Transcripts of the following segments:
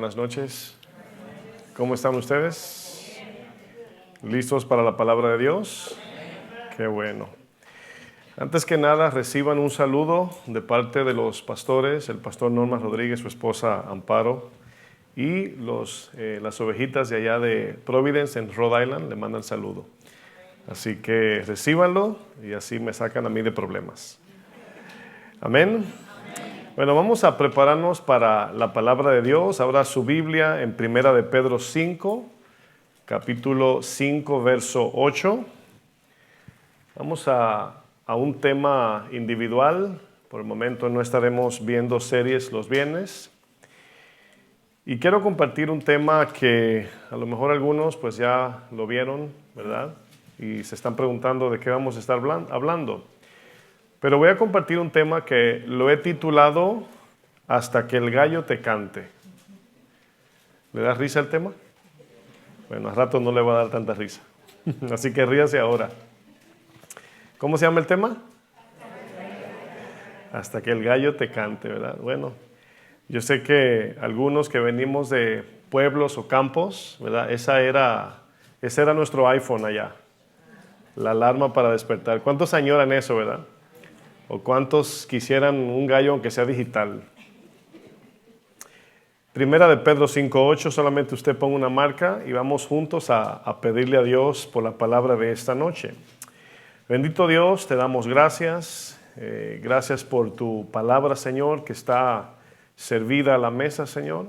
Buenas noches. ¿Cómo están ustedes? ¿Listos para la palabra de Dios? Qué bueno. Antes que nada, reciban un saludo de parte de los pastores, el pastor Norma Rodríguez, su esposa Amparo, y las ovejitas de allá de Providence, en Rhode Island, le mandan saludo. Así que recíbanlo y así me sacan a mí de problemas. Amén. Bueno, vamos a prepararnos para la palabra de Dios. Abra su Biblia en Primera de Pedro 5, capítulo 5, verso 8. Vamos a un tema individual. Por el momento no estaremos viendo series los viernes. Y quiero compartir un tema que a lo mejor algunos pues ya lo vieron, ¿verdad? Y se están preguntando de qué vamos a estar hablando. Pero voy a compartir un tema que lo he titulado Hasta que el gallo te cante. ¿Le da risa el tema? Bueno, al rato no le va a dar tanta risa. Así que ríase ahora. ¿Cómo se llama el tema? Hasta que el gallo te cante, ¿verdad? Bueno, yo sé que algunos que venimos de pueblos o campos, ¿verdad? Ese era nuestro iPhone allá. La alarma para despertar. ¿Cuántos añoran eso, verdad? ¿O cuántos quisieran un gallo aunque sea digital? Primera de Pedro 5:8, solamente usted ponga una marca y vamos juntos a pedirle a Dios por la palabra de esta noche. Bendito Dios, te damos gracias. Gracias por tu palabra, Señor, que está servida a la mesa, Señor.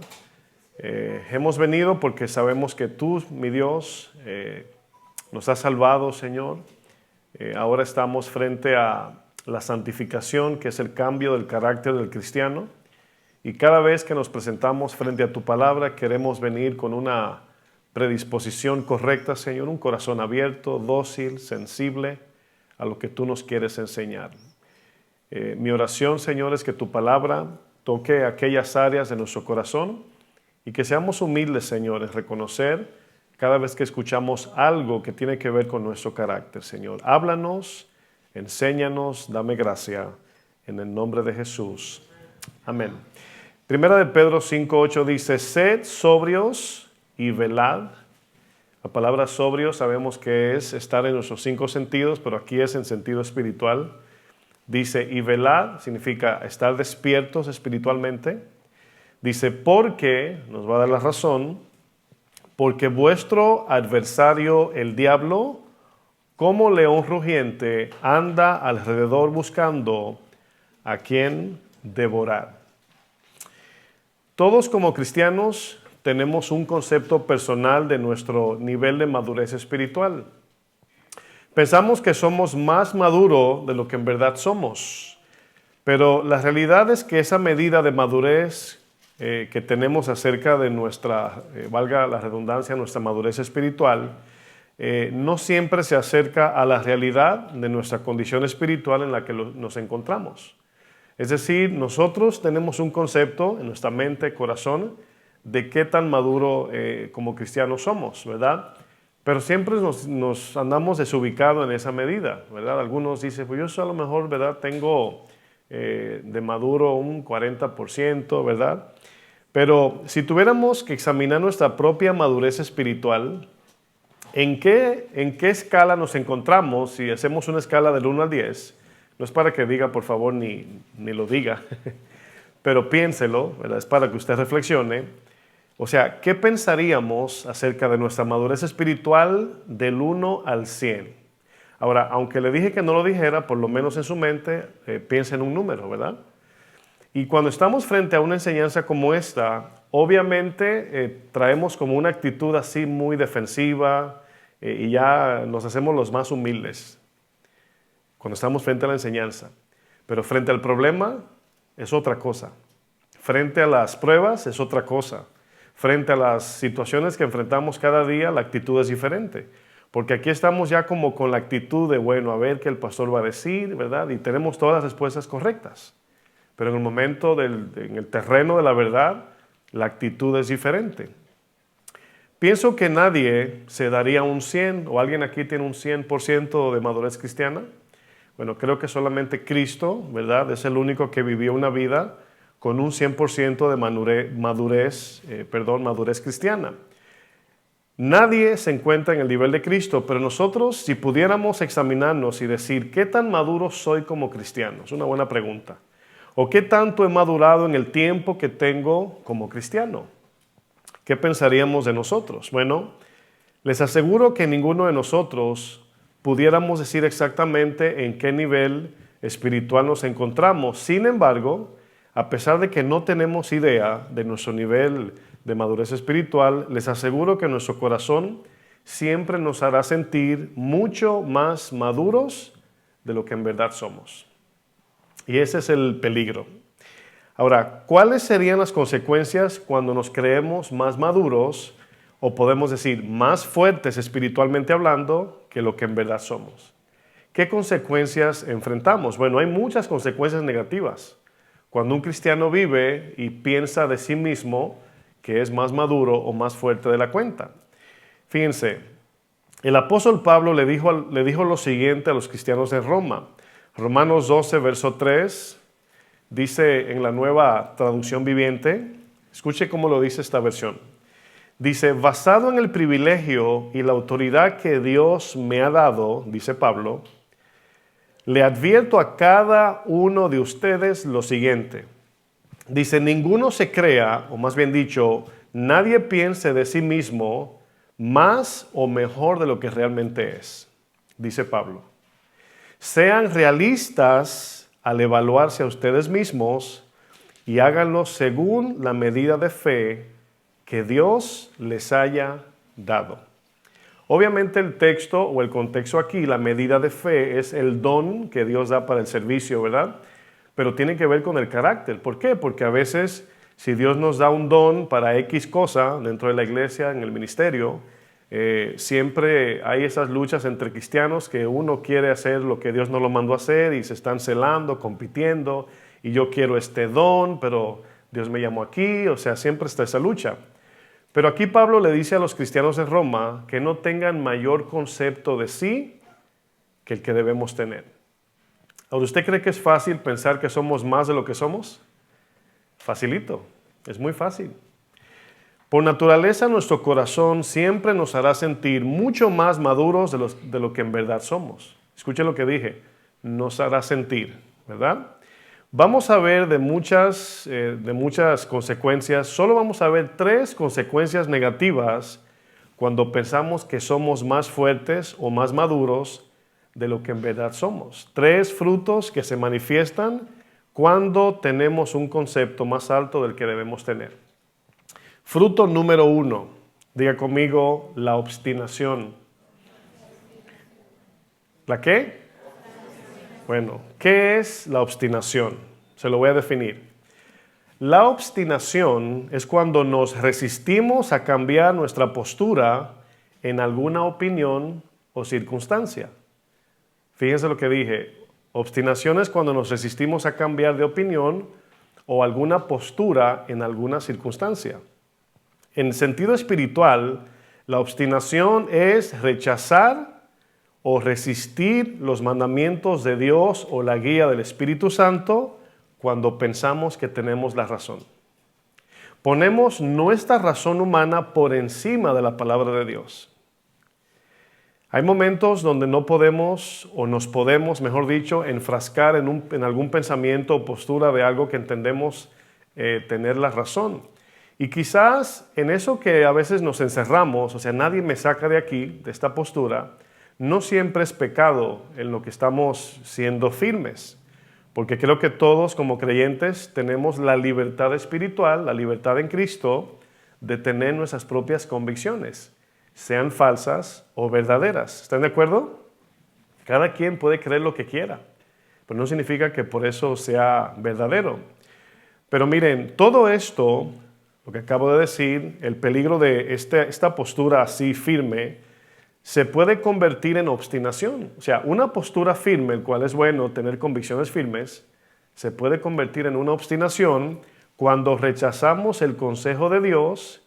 Hemos venido porque sabemos que tú, mi Dios, nos has salvado, Señor. Ahora estamos frente a la santificación, que es el cambio del carácter del cristiano. Y cada vez que nos presentamos frente a tu palabra, queremos venir con una predisposición correcta, Señor, un corazón abierto, dócil, sensible a lo que tú nos quieres enseñar. Mi oración, Señor, es que tu palabra toque aquellas áreas de nuestro corazón y que seamos humildes, Señor, en reconocer cada vez que escuchamos algo que tiene que ver con nuestro carácter, Señor. Háblanos, enséñanos, dame gracia, en el nombre de Jesús. Amén. Primera de Pedro 5:8 dice, sed sobrios y velad. La palabra sobrio sabemos que es estar en nuestros 5 sentidos, pero aquí es en sentido espiritual. Dice, y velad significa estar despiertos espiritualmente. Dice, porque, nos va a dar la razón, porque vuestro adversario, el diablo, como león rugiente, anda alrededor buscando a quien devorar. Todos como cristianos tenemos un concepto personal de nuestro nivel de madurez espiritual. Pensamos que somos más maduros de lo que en verdad somos, pero la realidad es que esa medida de madurez que tenemos acerca de nuestra, valga la redundancia, nuestra madurez espiritual, no siempre se acerca a la realidad de nuestra condición espiritual en la que nos encontramos. Es decir, nosotros tenemos un concepto en nuestra mente, corazón, de qué tan maduro como cristianos somos, ¿verdad? Pero siempre nos andamos desubicados en esa medida, ¿verdad? Algunos dicen, pues yo a lo mejor, ¿verdad? Tengo de maduro un 40%, ¿verdad? Pero si tuviéramos que examinar nuestra propia madurez espiritual, ¿en qué escala nos encontramos? Si hacemos una escala del 1 al 10, no es para que diga, por favor, ni lo diga, pero piénselo, ¿verdad? Es para que usted reflexione. O sea, ¿qué pensaríamos acerca de nuestra madurez espiritual del 1 al 100? Ahora, aunque le dije que no lo dijera, por lo menos en su mente, piensa en un número, ¿verdad? Y cuando estamos frente a una enseñanza como esta, obviamente traemos como una actitud así muy defensiva y ya nos hacemos los más humildes cuando estamos frente a la enseñanza. Pero frente al problema es otra cosa. Frente a las pruebas es otra cosa. Frente a las situaciones que enfrentamos cada día, la actitud es diferente. Porque aquí estamos ya como con la actitud de, bueno, a ver qué el pastor va a decir, ¿verdad? Y tenemos todas las respuestas correctas. Pero en el momento, en el terreno de la verdad, la actitud es diferente. Pienso que nadie se daría un 100, o alguien aquí tiene un 100% de madurez cristiana. Bueno, creo que solamente Cristo, ¿verdad? Es el único que vivió una vida con un 100% de madurez cristiana. Nadie se encuentra en el nivel de Cristo, pero nosotros, si pudiéramos examinarnos y decir, ¿qué tan maduro soy como cristiano? Es una buena pregunta. ¿O qué tanto he madurado en el tiempo que tengo como cristiano? ¿Qué pensaríamos de nosotros? Bueno, les aseguro que ninguno de nosotros pudiéramos decir exactamente en qué nivel espiritual nos encontramos. Sin embargo, a pesar de que no tenemos idea de nuestro nivel de madurez espiritual, les aseguro que nuestro corazón siempre nos hará sentir mucho más maduros de lo que en verdad somos. Y ese es el peligro. Ahora, ¿cuáles serían las consecuencias cuando nos creemos más maduros o podemos decir más fuertes espiritualmente hablando que lo que en verdad somos? ¿Qué consecuencias enfrentamos? Bueno, hay muchas consecuencias negativas. Cuando un cristiano vive y piensa de sí mismo que es más maduro o más fuerte de la cuenta. Fíjense, el apóstol Pablo le dijo lo siguiente a los cristianos de Roma. Romanos 12, verso 3, dice en la Nueva Traducción Viviente, escuche cómo lo dice esta versión. Dice, basado en el privilegio y la autoridad que Dios me ha dado, dice Pablo, le advierto a cada uno de ustedes lo siguiente. Dice, ninguno se crea, o más bien dicho, nadie piense de sí mismo más o mejor de lo que realmente es, dice Pablo. Sean realistas al evaluarse a ustedes mismos y háganlo según la medida de fe que Dios les haya dado. Obviamente el texto o el contexto aquí, la medida de fe es el don que Dios da para el servicio, ¿verdad? Pero tiene que ver con el carácter. ¿Por qué? Porque a veces si Dios nos da un don para X cosa dentro de la iglesia, en el ministerio, siempre hay esas luchas entre cristianos que uno quiere hacer lo que Dios no lo mandó a hacer y se están celando, compitiendo, y yo quiero este don, pero Dios me llamó aquí, o sea, siempre está esa lucha. Pero aquí Pablo le dice a los cristianos de Roma que no tengan mayor concepto de sí que el que debemos tener. Ahora, ¿usted cree que es fácil pensar que somos más de lo que somos? Facilito, es muy fácil. Por naturaleza, nuestro corazón siempre nos hará sentir mucho más maduros de lo que en verdad somos. Escuchen lo que dije, nos hará sentir, ¿verdad? Vamos a ver de muchas consecuencias, solo vamos a ver 3 consecuencias negativas cuando pensamos que somos más fuertes o más maduros de lo que en verdad somos. 3 frutos que se manifiestan cuando tenemos un concepto más alto del que debemos tener. Fruto número 1, diga conmigo, la obstinación. ¿La qué? Bueno, ¿qué es la obstinación? Se lo voy a definir. La obstinación es cuando nos resistimos a cambiar nuestra postura en alguna opinión o circunstancia. Fíjense lo que dije. Obstinación es cuando nos resistimos a cambiar de opinión o alguna postura en alguna circunstancia. En sentido espiritual, la obstinación es rechazar o resistir los mandamientos de Dios o la guía del Espíritu Santo cuando pensamos que tenemos la razón. Ponemos nuestra razón humana por encima de la palabra de Dios. Hay momentos donde no podemos o nos podemos, mejor dicho, enfrascar en algún pensamiento o postura de algo que entendemos tener la razón. Y quizás en eso que a veces nos encerramos, o sea, nadie me saca de aquí, de esta postura, no siempre es pecado en lo que estamos siendo firmes. Porque creo que todos como creyentes tenemos la libertad espiritual, la libertad en Cristo, de tener nuestras propias convicciones, sean falsas o verdaderas. ¿Están de acuerdo? Cada quien puede creer lo que quiera, pero no significa que por eso sea verdadero. Pero miren, todo esto, lo que acabo de decir, el peligro de esta postura así firme, se puede convertir en obstinación. O sea, una postura firme, el cual es bueno tener convicciones firmes, se puede convertir en una obstinación cuando rechazamos el consejo de Dios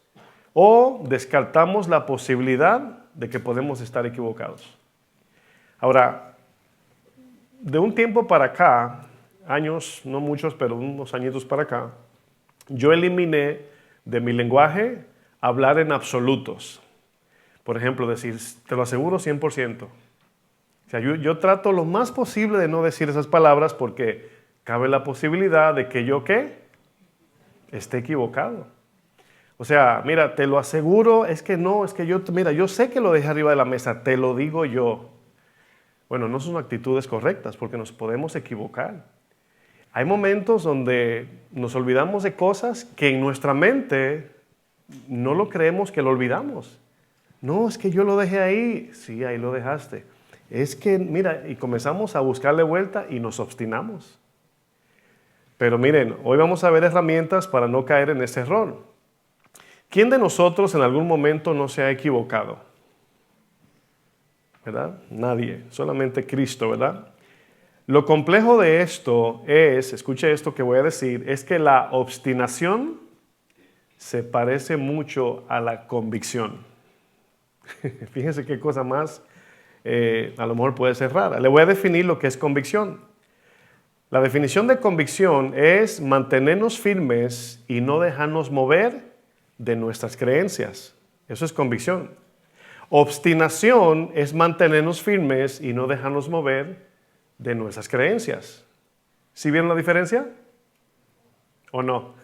o descartamos la posibilidad de que podemos estar equivocados. Ahora, de un tiempo para acá, años, no muchos, pero unos añitos para acá, Yo eliminé de mi lenguaje hablar en absolutos. Por ejemplo, decir, te lo aseguro 100%. O sea, yo trato lo más posible de no decir esas palabras porque cabe la posibilidad de que yo, ¿qué? Esté equivocado. O sea, mira, te lo aseguro, es que no, es que yo sé que lo dejé arriba de la mesa, te lo digo yo. Bueno, no son actitudes correctas porque nos podemos equivocar. Hay momentos donde nos olvidamos de cosas que en nuestra mente no lo creemos que lo olvidamos. No, es que yo lo dejé ahí. Sí, ahí lo dejaste. Es que, mira, y comenzamos a buscarle vuelta y nos obstinamos. Pero miren, hoy vamos a ver herramientas para no caer en ese error. ¿Quién de nosotros en algún momento no se ha equivocado? ¿Verdad? Nadie, solamente Cristo, ¿verdad? Lo complejo de esto es, escuche esto que voy a decir, es que la obstinación se parece mucho a la convicción. Fíjense qué cosa más, a lo mejor puede ser rara. Le voy a definir lo que es convicción. La definición de convicción es mantenernos firmes y no dejarnos mover de nuestras creencias. Eso es convicción. Obstinación es mantenernos firmes y no dejarnos mover de nuestras creencias. ¿Sí vieron la diferencia? ¿O no?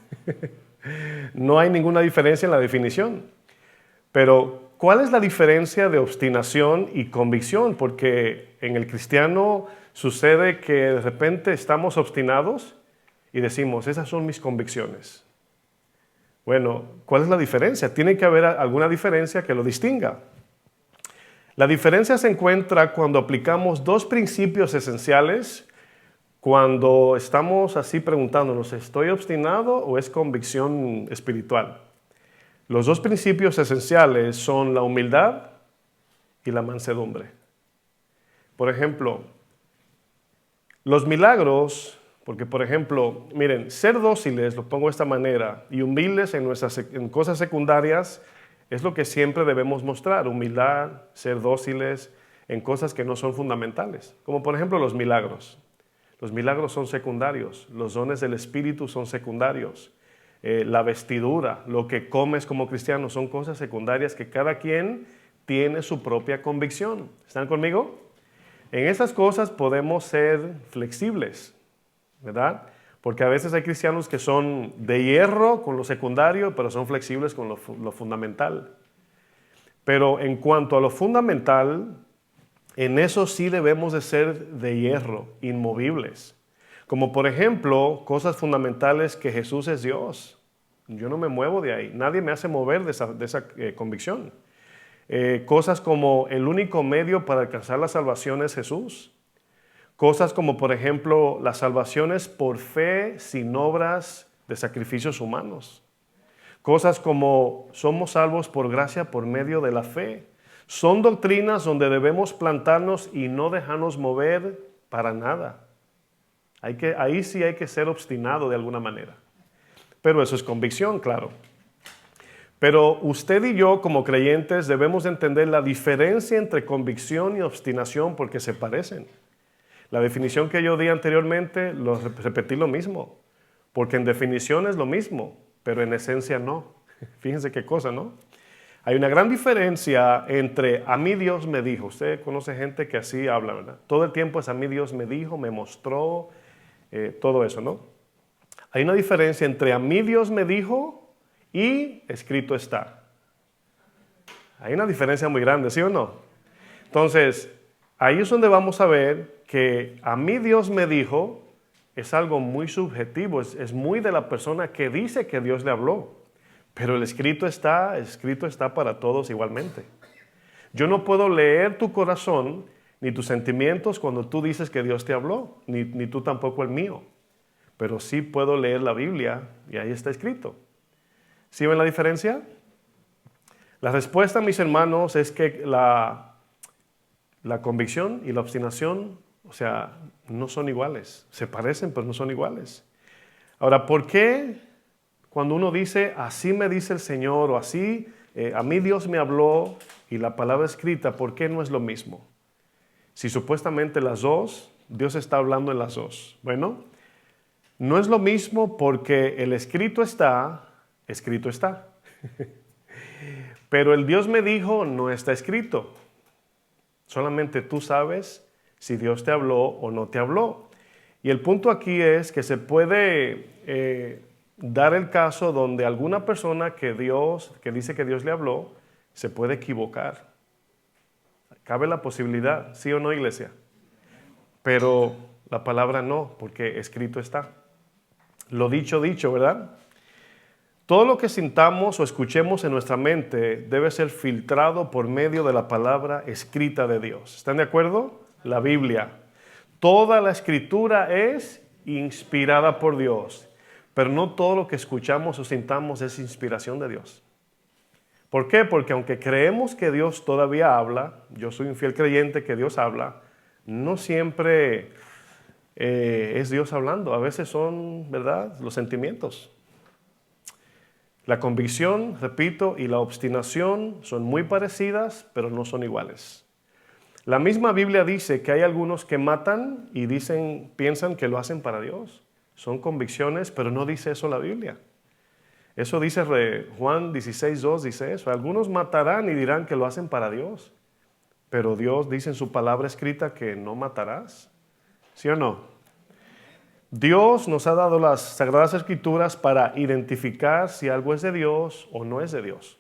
No hay ninguna diferencia en la definición. Pero, ¿cuál es la diferencia de obstinación y convicción? Porque en el cristiano sucede que de repente estamos obstinados y decimos, esas son mis convicciones. Bueno, ¿cuál es la diferencia? Tiene que haber alguna diferencia que lo distinga. La diferencia se encuentra cuando aplicamos dos principios esenciales, cuando estamos así preguntándonos, ¿estoy obstinado o es convicción espiritual? Los dos principios esenciales son la humildad y la mansedumbre. Por ejemplo, los milagros, porque por ejemplo, miren, ser dóciles, lo pongo de esta manera, y humildes en cosas secundarias, es lo que siempre debemos mostrar, humildad, ser dóciles en cosas que no son fundamentales, como por ejemplo los milagros. Los milagros son secundarios, los dones del Espíritu son secundarios, la vestidura, lo que comes como cristiano son cosas secundarias que cada quien tiene su propia convicción. ¿Están conmigo? En esas cosas podemos ser flexibles, ¿verdad? Porque a veces hay cristianos que son de hierro con lo secundario, pero son flexibles con lo fundamental. Pero en cuanto a lo fundamental, en eso sí debemos de ser de hierro, inmovibles. Como por ejemplo, cosas fundamentales que Jesús es Dios. Yo no me muevo de ahí. Nadie me hace mover de esa convicción. Cosas como el único medio para alcanzar la salvación es Jesús. Cosas como, por ejemplo, la salvación es por fe sin obras de sacrificios humanos. Cosas como somos salvos por gracia por medio de la fe. Son doctrinas donde debemos plantarnos y no dejarnos mover para nada. Ahí sí hay que ser obstinado de alguna manera. Pero eso es convicción, claro. Pero usted y yo como creyentes debemos entender la diferencia entre convicción y obstinación porque se parecen. La definición que yo di anteriormente, repetí lo mismo, porque en definición es lo mismo, pero en esencia no. Fíjense qué cosa, ¿no? Hay una gran diferencia entre a mí Dios me dijo. Usted conoce gente que así habla, ¿verdad? Todo el tiempo es a mí Dios me dijo, me mostró, todo eso, ¿no? Hay una diferencia entre a mí Dios me dijo y escrito está. Hay una diferencia muy grande, ¿sí o no? Entonces, ahí es donde vamos a ver que a mí Dios me dijo es algo muy subjetivo, es muy de la persona que dice que Dios le habló. Pero el escrito está para todos igualmente. Yo no puedo leer tu corazón ni tus sentimientos cuando tú dices que Dios te habló, ni tú tampoco el mío. Pero sí puedo leer la Biblia y ahí está escrito. ¿Sí ven la diferencia? La respuesta, mis hermanos, es que la convicción y la obstinación, o sea, no son iguales. Se parecen, pero no son iguales. Ahora, ¿por qué cuando uno dice, así me dice el Señor, o así, a mí Dios me habló, y la palabra escrita, ¿por qué no es lo mismo? Si supuestamente las dos, Dios está hablando en las dos. Bueno, No es lo mismo porque el escrito está. Pero el Dios me dijo no está escrito. Solamente tú sabes si Dios te habló o no te habló. Y el punto aquí es que se puede dar el caso donde alguna persona que dice que Dios le habló, se puede equivocar. Cabe la posibilidad, ¿sí o no, iglesia? Pero la palabra no, porque escrito está. Lo dicho, ¿verdad? Todo lo que sintamos o escuchemos en nuestra mente debe ser filtrado por medio de la palabra escrita de Dios. ¿Están de acuerdo? La Biblia. Toda la escritura es inspirada por Dios, pero no todo lo que escuchamos o sintamos es inspiración de Dios. ¿Por qué? Porque aunque creemos que Dios todavía habla, yo soy un fiel creyente que Dios habla, no siempre es Dios hablando. A veces son, ¿verdad?, los sentimientos. La convicción, repito, y la obstinación son muy parecidas, pero no son iguales. La misma Biblia dice que hay algunos que matan y piensan que lo hacen para Dios. Son convicciones, pero no dice eso la Biblia. Eso dice Juan 16:2, dice eso. Algunos matarán y dirán que lo hacen para Dios, pero Dios dice en su palabra escrita que no matarás. ¿Sí o no? Dios nos ha dado las Sagradas Escrituras para identificar si algo es de Dios o no es de Dios.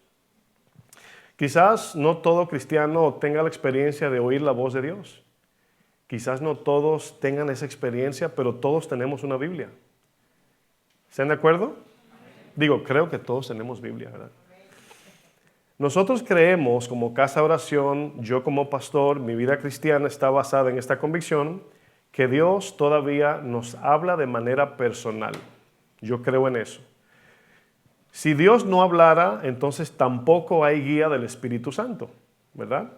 Quizás no todo cristiano tenga la experiencia de oír la voz de Dios. Quizás no todos tengan esa experiencia, pero todos tenemos una Biblia. ¿Están de acuerdo? Digo, creo que todos tenemos Biblia, ¿verdad? Nosotros creemos como Casa de Oración, yo como pastor, mi vida cristiana está basada en esta convicción que Dios todavía nos habla de manera personal. Yo creo en eso. Si Dios no hablara, entonces tampoco hay guía del Espíritu Santo, ¿verdad?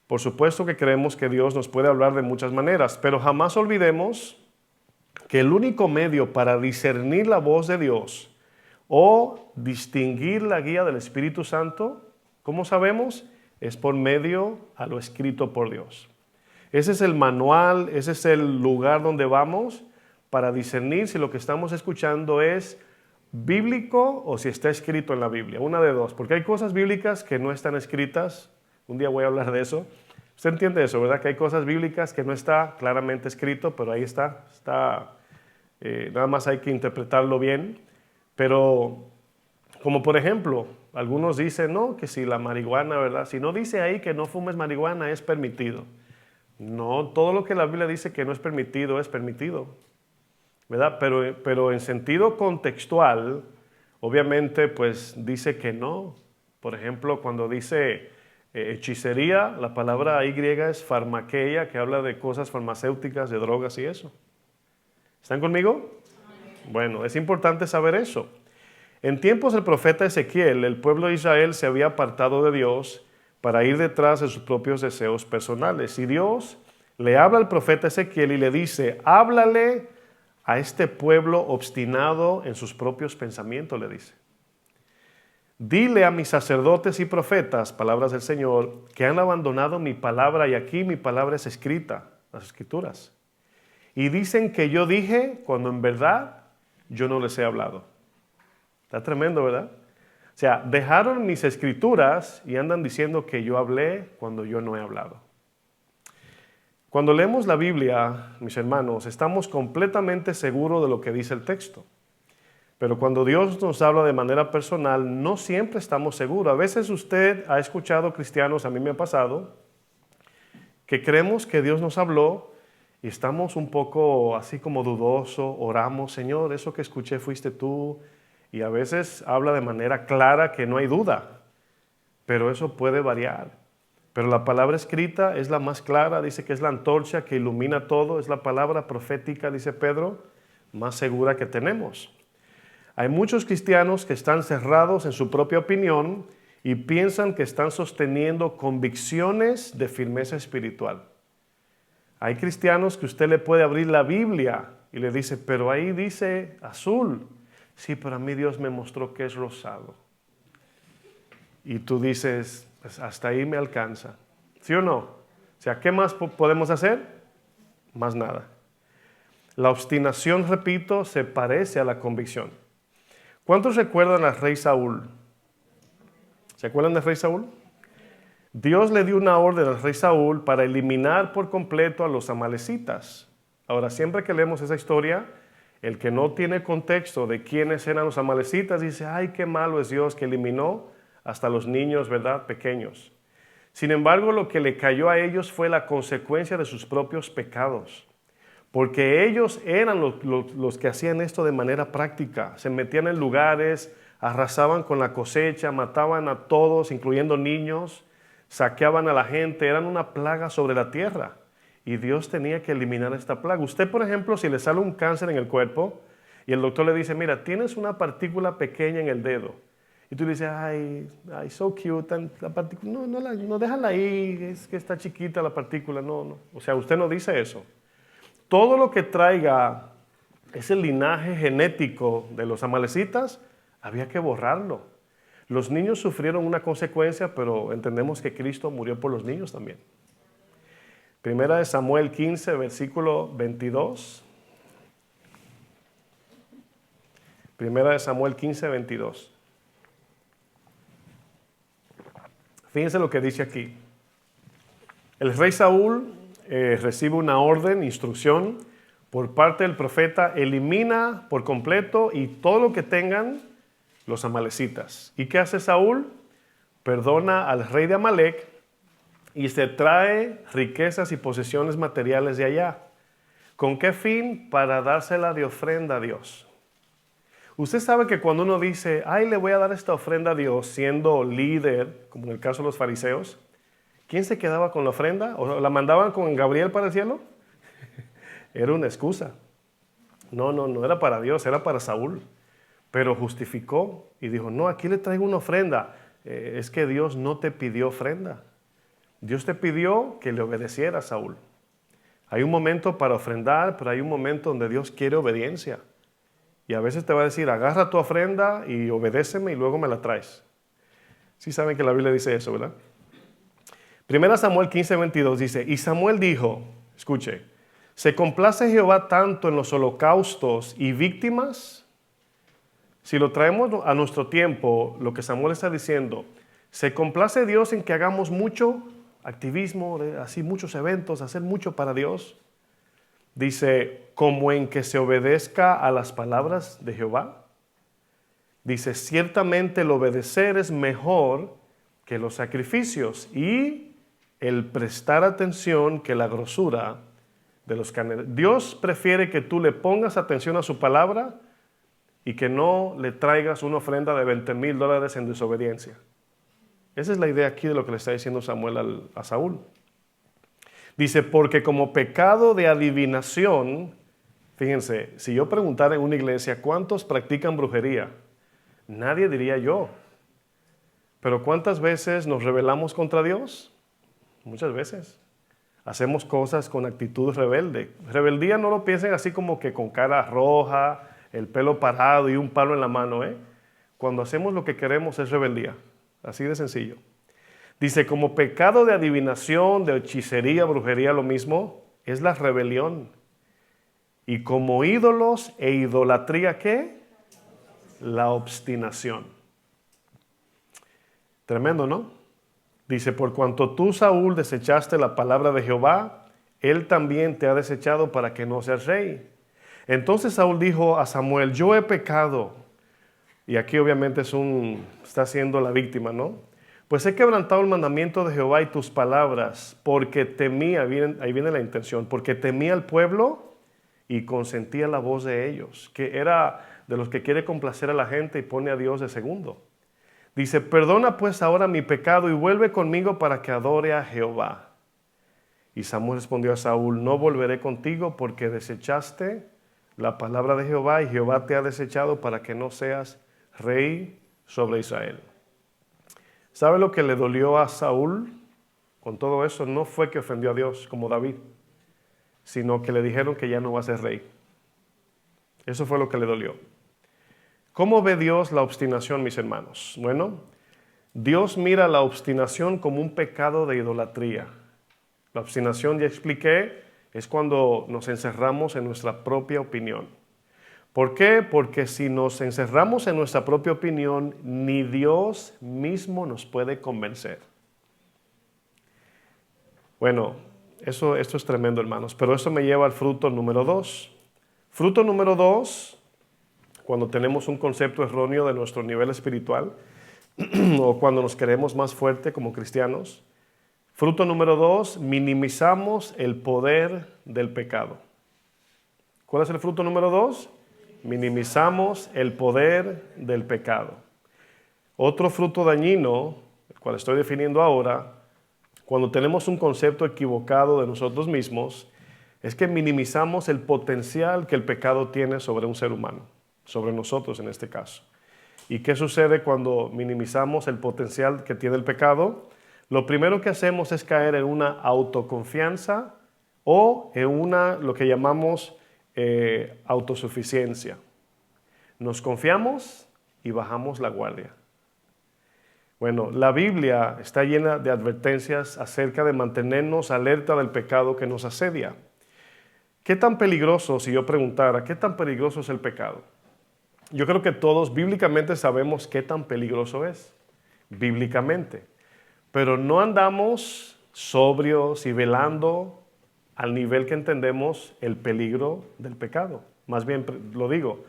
Por supuesto que creemos que Dios nos puede hablar de muchas maneras, pero jamás olvidemos que el único medio para discernir la voz de Dios o distinguir la guía del Espíritu Santo, ¿cómo sabemos? Es por medio a lo escrito por Dios. Ese es el manual, ese es el lugar donde vamos para discernir si lo que estamos escuchando es bíblico o si está escrito en la Biblia. Una de dos, porque hay cosas bíblicas que no están escritas. Un día voy a hablar de eso. Usted entiende eso, ¿verdad? Que hay cosas bíblicas que no está claramente escrito, pero ahí está. Nada más hay que interpretarlo bien. Pero, como por ejemplo, algunos dicen, no, que si la marihuana, ¿verdad? Si no dice ahí que no fumes marihuana, es permitido. No, todo lo que la Biblia dice que no es permitido, ¿verdad? Pero en sentido contextual, obviamente, pues dice que no. Por ejemplo, cuando dice hechicería, la palabra ahí griega es farmakeia, que habla de cosas farmacéuticas, de drogas y eso. ¿Están conmigo? Bueno, es importante saber eso. En tiempos del profeta Ezequiel, el pueblo de Israel se había apartado de Dios para ir detrás de sus propios deseos personales. Y Dios le habla al profeta Ezequiel y le dice, háblale a este pueblo obstinado en sus propios pensamientos, le dice. Dile a mis sacerdotes y profetas, palabras del Señor, que han abandonado mi palabra y aquí mi palabra es escrita, las escrituras. Y dicen que yo dije cuando en verdad yo no les he hablado. Está tremendo, ¿verdad? O sea, dejaron mis escrituras y andan diciendo que yo hablé cuando yo no he hablado. Cuando leemos la Biblia, mis hermanos, estamos completamente seguros de lo que dice el texto. Pero cuando Dios nos habla de manera personal, no siempre estamos seguros. A veces usted ha escuchado cristianos, a mí me ha pasado, que creemos que Dios nos habló y estamos un poco así como dudosos, oramos, Señor, eso que escuché fuiste tú. Y a veces habla de manera clara que no hay duda, pero eso puede variar. Pero la palabra escrita es la más clara, dice que es la antorcha que ilumina todo, es la palabra profética, dice Pedro, más segura que tenemos. Hay muchos cristianos que están cerrados en su propia opinión y piensan que están sosteniendo convicciones de firmeza espiritual. Hay cristianos que usted le puede abrir la Biblia y le dice, pero ahí dice azul. Sí, pero a mí Dios me mostró que es rosado. Y tú dices, pues hasta ahí me alcanza. ¿Sí o no? O sea, ¿qué más podemos hacer? Más nada. La obstinación, repito, se parece a la convicción. ¿Cuántos recuerdan al rey Saúl? ¿Se acuerdan del rey Saúl? Dios le dio una orden al rey Saúl para eliminar por completo a los amalecitas. Ahora, siempre que leemos esa historia, el que no tiene contexto de quiénes eran los amalecitas dice, ay, qué malo es Dios que eliminó hasta los niños, ¿verdad?, pequeños. Sin embargo, lo que le cayó a ellos fue la consecuencia de sus propios pecados. Porque ellos eran los que hacían esto de manera práctica. Se metían en lugares, arrasaban con la cosecha, mataban a todos, incluyendo niños, saqueaban a la gente, eran una plaga sobre la tierra. Y Dios tenía que eliminar esta plaga. Usted, por ejemplo, si le sale un cáncer en el cuerpo y el doctor le dice, mira, tienes una partícula pequeña en el dedo. Y tú le dices, ay, so cute, la partícula, no, déjala ahí, es que está chiquita la partícula, no. O sea, usted no dice eso. Todo lo que traiga ese linaje genético de los amalecitas, había que borrarlo. Los niños sufrieron una consecuencia, pero entendemos que Cristo murió por los niños también. Primera de Samuel 15, versículo 22. Primera de Samuel 15, 22. Fíjense lo que dice aquí. El rey Saúl recibe una orden, instrucción, por parte del profeta, elimina por completo y todo lo que tengan los amalecitas. ¿Y qué hace Saúl? Perdona al rey de Amalec y se trae riquezas y posesiones materiales de allá. ¿Con qué fin? Para dársela de ofrenda a Dios. Usted sabe que cuando uno dice, ay, le voy a dar esta ofrenda a Dios, siendo líder, como en el caso de los fariseos, ¿quién se quedaba con la ofrenda? ¿O la mandaban con Gabriel para el cielo? Era una excusa. No era para Dios, era para Saúl. Pero justificó y dijo, no, aquí le traigo una ofrenda. Es que Dios no te pidió ofrenda. Dios te pidió que le obedeciera a Saúl. Hay un momento para ofrendar, pero hay un momento donde Dios quiere obediencia. Y a veces te va a decir, agarra tu ofrenda y obedéceme y luego me la traes. Sí saben que la Biblia dice eso, ¿verdad? Primera Samuel 15, 22 dice, y Samuel dijo, escuche, ¿se complace Jehová tanto en los holocaustos y víctimas? Si lo traemos a nuestro tiempo, lo que Samuel está diciendo, ¿se complace Dios en que hagamos mucho activismo, así muchos eventos, hacer mucho para Dios? Dice, como en que se obedezca a las palabras de Jehová. Dice, ciertamente el obedecer es mejor que los sacrificios y el prestar atención que la grosura de los carneros. Dios prefiere que tú le pongas atención a su palabra y que no le traigas una ofrenda de $20,000 en desobediencia. Esa es la idea aquí de lo que le está diciendo Samuel a Saúl. Dice, porque como pecado de adivinación, fíjense, si yo preguntara en una iglesia, ¿cuántos practican brujería? Nadie diría yo. Pero ¿cuántas veces nos rebelamos contra Dios? Muchas veces. Hacemos cosas con actitud rebelde. Rebeldía no lo piensen así como que con cara roja, el pelo parado y un palo en la mano. Cuando hacemos lo que queremos es rebeldía. Así de sencillo. Dice, como pecado de adivinación, de hechicería, brujería, lo mismo, es la rebelión. Y como ídolos e idolatría, ¿qué? La obstinación. Tremendo, ¿no? Dice, por cuanto tú, Saúl, desechaste la palabra de Jehová, él también te ha desechado para que no seas rey. Entonces Saúl dijo a Samuel, yo he pecado. Y aquí obviamente está siendo la víctima, ¿no? Pues he quebrantado el mandamiento de Jehová y tus palabras, porque temía, ahí viene la intención, porque temía al pueblo y consentía la voz de ellos, que era de los que quiere complacer a la gente y pone a Dios de segundo. Dice, perdona pues ahora mi pecado y vuelve conmigo para que adore a Jehová. Y Samuel respondió a Saúl, no volveré contigo porque desechaste la palabra de Jehová y Jehová te ha desechado para que no seas rey sobre Israel. ¿Sabe lo que le dolió a Saúl con todo eso? No fue que ofendió a Dios como David, sino que le dijeron que ya no va a ser rey. Eso fue lo que le dolió. ¿Cómo ve Dios la obstinación, mis hermanos? Bueno, Dios mira la obstinación como un pecado de idolatría. La obstinación, ya expliqué, es cuando nos encerramos en nuestra propia opinión. ¿Por qué? Porque si nos encerramos en nuestra propia opinión, ni Dios mismo nos puede convencer. Bueno, esto es tremendo, hermanos, pero eso me lleva al fruto número 2. Fruto número 2, cuando tenemos un concepto erróneo de nuestro nivel espiritual o cuando nos queremos más fuerte como cristianos. Fruto número 2, minimizamos el poder del pecado. ¿Cuál es el fruto número 2? Minimizamos el poder del pecado. Otro fruto dañino, el cual estoy definiendo ahora, cuando tenemos un concepto equivocado de nosotros mismos, es que minimizamos el potencial que el pecado tiene sobre un ser humano, sobre nosotros en este caso. ¿Y qué sucede cuando minimizamos el potencial que tiene el pecado? Lo primero que hacemos es caer en una autoconfianza o en lo que llamamos autosuficiencia. Nos confiamos y bajamos la guardia. Bueno, la Biblia está llena de advertencias acerca de mantenernos alerta del pecado que nos asedia. ¿Qué tan peligroso, si yo preguntara, qué tan peligroso es el pecado? Yo creo que todos bíblicamente sabemos qué tan peligroso es, bíblicamente. Pero no andamos sobrios y velando al nivel que entendemos el peligro del pecado. Más bien lo digo,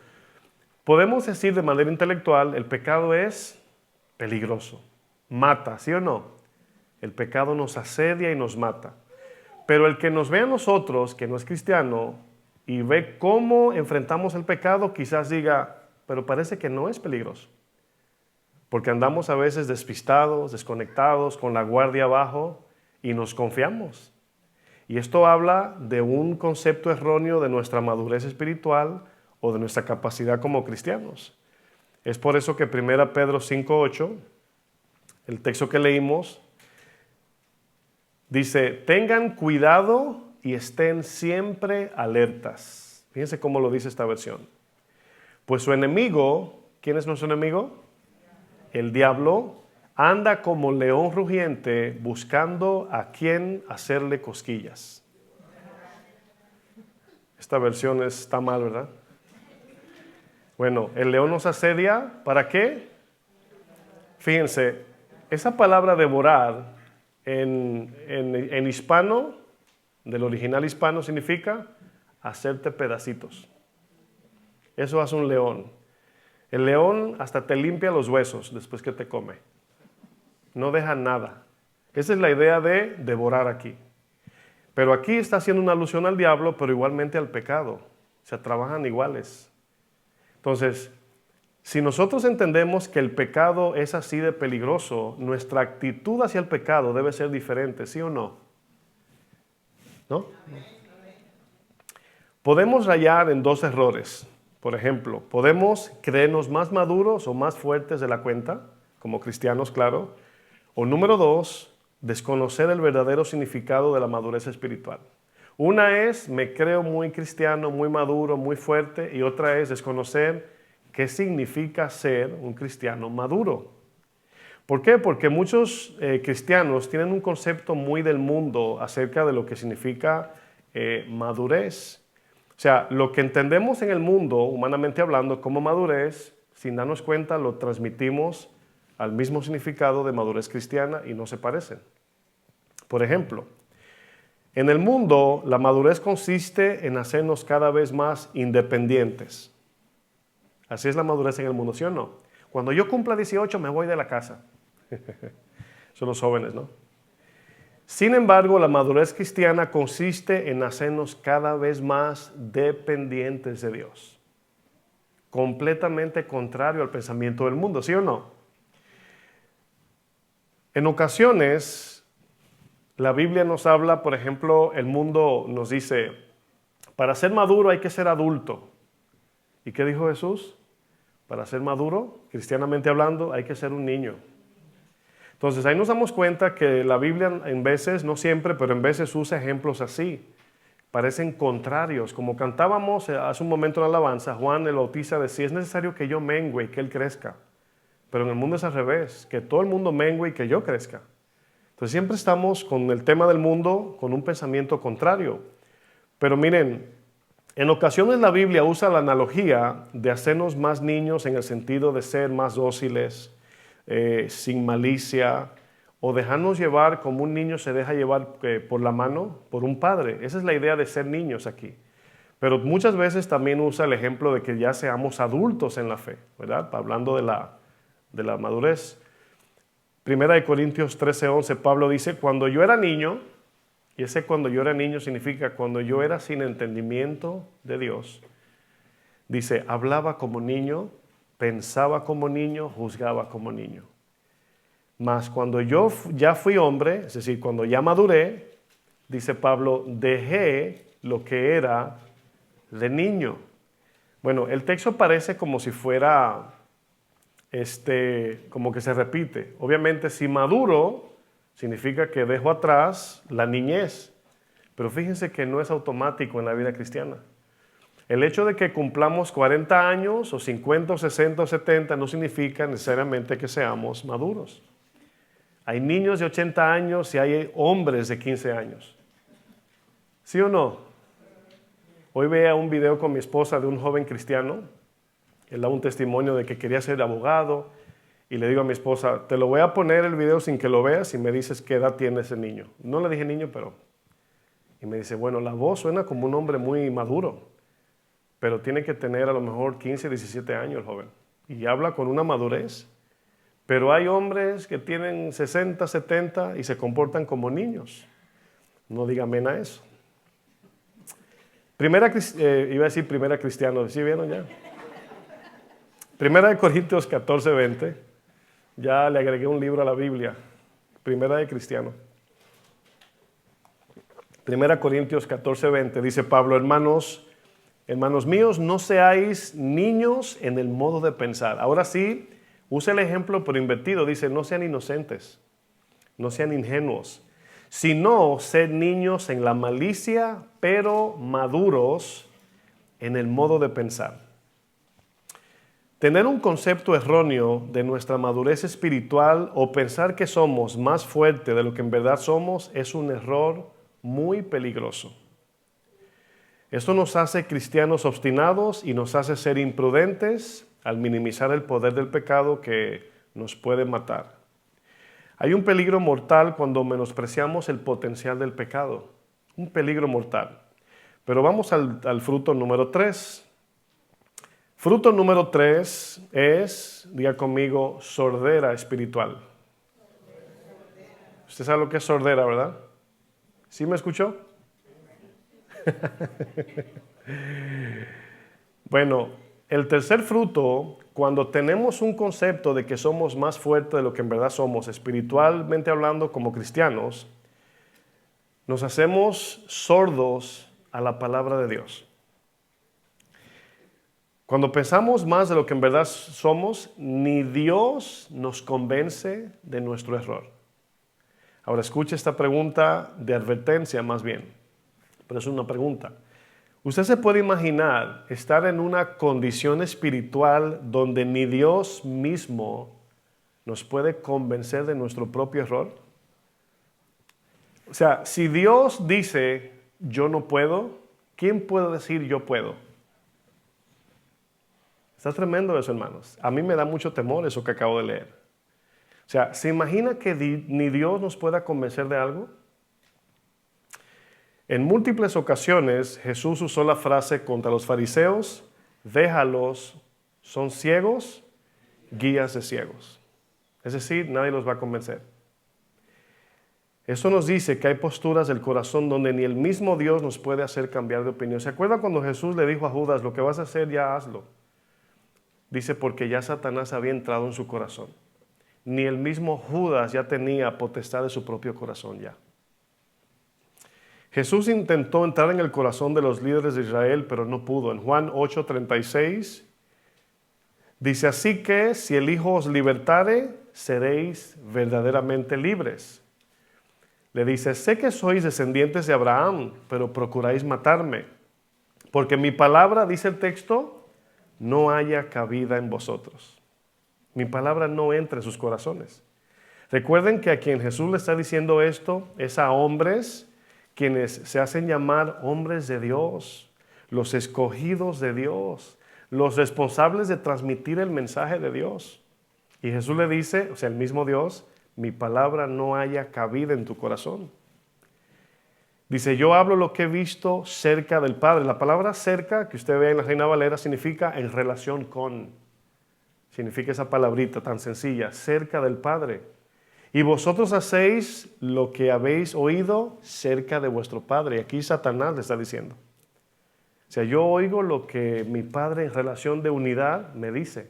podemos decir de manera intelectual, el pecado es peligroso, mata, ¿sí o no? El pecado nos asedia y nos mata. Pero el que nos ve a nosotros, que no es cristiano, y ve cómo enfrentamos el pecado, quizás diga, pero parece que no es peligroso. Porque andamos a veces despistados, desconectados, con la guardia abajo y nos confiamos. Y esto habla de un concepto erróneo de nuestra madurez espiritual o de nuestra capacidad como cristianos. Es por eso que 1 Pedro 5:8, el texto que leímos, dice, tengan cuidado y estén siempre alertas. Fíjense cómo lo dice esta versión. Pues su enemigo, ¿quién es nuestro enemigo? El diablo anda como león rugiente buscando a quien hacerle cosquillas. Esta versión está mal, ¿verdad? Bueno, el león nos asedia, ¿para qué? Fíjense, esa palabra devorar en hispano, del original hispano, significa hacerte pedacitos. Eso hace un león. El león hasta te limpia los huesos después que te come. No deja nada. Esa es la idea de devorar aquí. Pero aquí está haciendo una alusión al diablo, pero igualmente al pecado. O sea, trabajan iguales. Entonces, si nosotros entendemos que el pecado es así de peligroso, nuestra actitud hacia el pecado debe ser diferente, ¿sí o no? ¿No? Podemos rayar en dos errores. Por ejemplo, podemos creernos más maduros o más fuertes de la cuenta, como cristianos, claro. O número 2, desconocer el verdadero significado de la madurez espiritual. Una es, me creo muy cristiano, muy maduro, muy fuerte, y otra es desconocer qué significa ser un cristiano maduro. ¿Por qué? Porque muchos cristianos tienen un concepto muy del mundo acerca de lo que significa madurez. O sea, lo que entendemos en el mundo, humanamente hablando, como madurez, sin darnos cuenta, lo transmitimos al mismo significado de madurez cristiana y no se parecen. Por ejemplo, en el mundo, la madurez consiste en hacernos cada vez más independientes. Así es la madurez en el mundo, ¿sí o no? Cuando yo cumpla 18 me voy de la casa. Son los jóvenes, ¿no? Sin embargo, la madurez cristiana consiste en hacernos cada vez más dependientes de Dios. Completamente contrario al pensamiento del mundo, ¿sí o no? En ocasiones, la Biblia nos habla, por ejemplo, el mundo nos dice, para ser maduro hay que ser adulto. ¿Y qué dijo Jesús? Para ser maduro, cristianamente hablando, hay que ser un niño. Entonces ahí nos damos cuenta que la Biblia en veces, no siempre, pero en veces usa ejemplos así. Parecen contrarios. Como cantábamos hace un momento en la alabanza, Juan el Bautista decía, es necesario que yo mengue y que él crezca. Pero en el mundo es al revés, que todo el mundo mengue y que yo crezca. Entonces siempre estamos con el tema del mundo con un pensamiento contrario. Pero miren, en ocasiones la Biblia usa la analogía de hacernos más niños en el sentido de ser más dóciles, sin malicia, o dejarnos llevar como un niño se deja llevar por la mano por un padre. Esa es la idea de ser niños aquí. Pero muchas veces también usa el ejemplo de que ya seamos adultos en la fe, ¿verdad? Hablando de la madurez. Primera de Corintios 13:11, Pablo dice, cuando yo era niño, y ese cuando yo era niño significa cuando yo era sin entendimiento de Dios, dice, hablaba como niño, pensaba como niño, juzgaba como niño. Mas cuando yo ya fui hombre, es decir, cuando ya maduré, dice Pablo, dejé lo que era de niño. Bueno, el texto parece como si fuera, como que se repite. Obviamente, si maduro, significa que dejo atrás la niñez. Pero fíjense que no es automático en la vida cristiana. El hecho de que cumplamos 40 años, o 50, o 60, o 70, no significa necesariamente que seamos maduros. Hay niños de 80 años y hay hombres de 15 años. ¿Sí o no? Hoy veía un video con mi esposa de un joven cristiano. Él da un testimonio de que quería ser abogado. Y le digo a mi esposa, te lo voy a poner el video sin que lo veas y me dices qué edad tiene ese niño. No le dije niño, pero... Y me dice, bueno, la voz suena como un hombre muy maduro, pero tiene que tener a lo mejor 15, 17 años el joven. Y habla con una madurez. Pero hay hombres que tienen 60, 70 y se comportan como niños. No diga amén a eso. Iba a decir primera cristiano, ¿sí vieron ya? Primera de Corintios 14:20. Ya le agregué un libro a la Biblia. Primera de cristiano. Primera Corintios 14:20 dice Pablo, hermanos míos, no seáis niños en el modo de pensar. Ahora sí, usa el ejemplo pero invertido. Dice, no sean inocentes, no sean ingenuos, sino sed niños en la malicia, pero maduros en el modo de pensar. Tener un concepto erróneo de nuestra madurez espiritual o pensar que somos más fuertes de lo que en verdad somos es un error muy peligroso. Esto nos hace cristianos obstinados y nos hace ser imprudentes al minimizar el poder del pecado que nos puede matar. Hay un peligro mortal cuando menospreciamos el potencial del pecado. Un peligro mortal. Pero vamos al fruto número 3. Fruto número 3 es, diga conmigo, sordera espiritual. Usted sabe lo que es sordera, ¿verdad? ¿Sí me escuchó? Bueno, el tercer fruto, cuando tenemos un concepto de que somos más fuertes de lo que en verdad somos, espiritualmente hablando como cristianos, nos hacemos sordos a la palabra de Dios. Cuando pensamos más de lo que en verdad somos, ni Dios nos convence de nuestro error. Ahora escuche esta pregunta de advertencia más bien, pero es una pregunta. ¿Usted se puede imaginar estar en una condición espiritual donde ni Dios mismo nos puede convencer de nuestro propio error? O sea, si Dios dice, yo no puedo, ¿quién puede decir yo puedo? Está tremendo eso, hermanos. A mí me da mucho temor eso que acabo de leer. O sea, ¿se imagina que ni Dios nos pueda convencer de algo? En múltiples ocasiones Jesús usó la frase contra los fariseos, déjalos, son ciegos, guías de ciegos. Es decir, nadie los va a convencer. Eso nos dice que hay posturas del corazón donde ni el mismo Dios nos puede hacer cambiar de opinión. ¿Se acuerda cuando Jesús le dijo a Judas, lo que vas a hacer ya hazlo? Dice, porque ya Satanás había entrado en su corazón. Ni el mismo Judas ya tenía potestad de su propio corazón ya. Jesús intentó entrar en el corazón de los líderes de Israel, pero no pudo. En Juan 8:36 dice, así que si el Hijo os libertare, seréis verdaderamente libres. Le dice, sé que sois descendientes de Abraham, pero procuráis matarme, porque mi palabra, dice el texto, no haya cabida en vosotros. Mi palabra no entra en sus corazones. Recuerden que a quien Jesús le está diciendo esto es a hombres quienes se hacen llamar hombres de Dios, los escogidos de Dios, los responsables de transmitir el mensaje de Dios. Y Jesús le dice, o sea, el mismo Dios, mi palabra no haya cabida en tu corazón. Dice, yo hablo lo que he visto cerca del Padre. La palabra cerca, que usted ve en la Reina Valera, significa en relación con. Significa esa palabrita tan sencilla, cerca del Padre. Y vosotros hacéis lo que habéis oído cerca de vuestro Padre. Y aquí Satanás le está diciendo. O sea, yo oigo lo que mi Padre en relación de unidad me dice.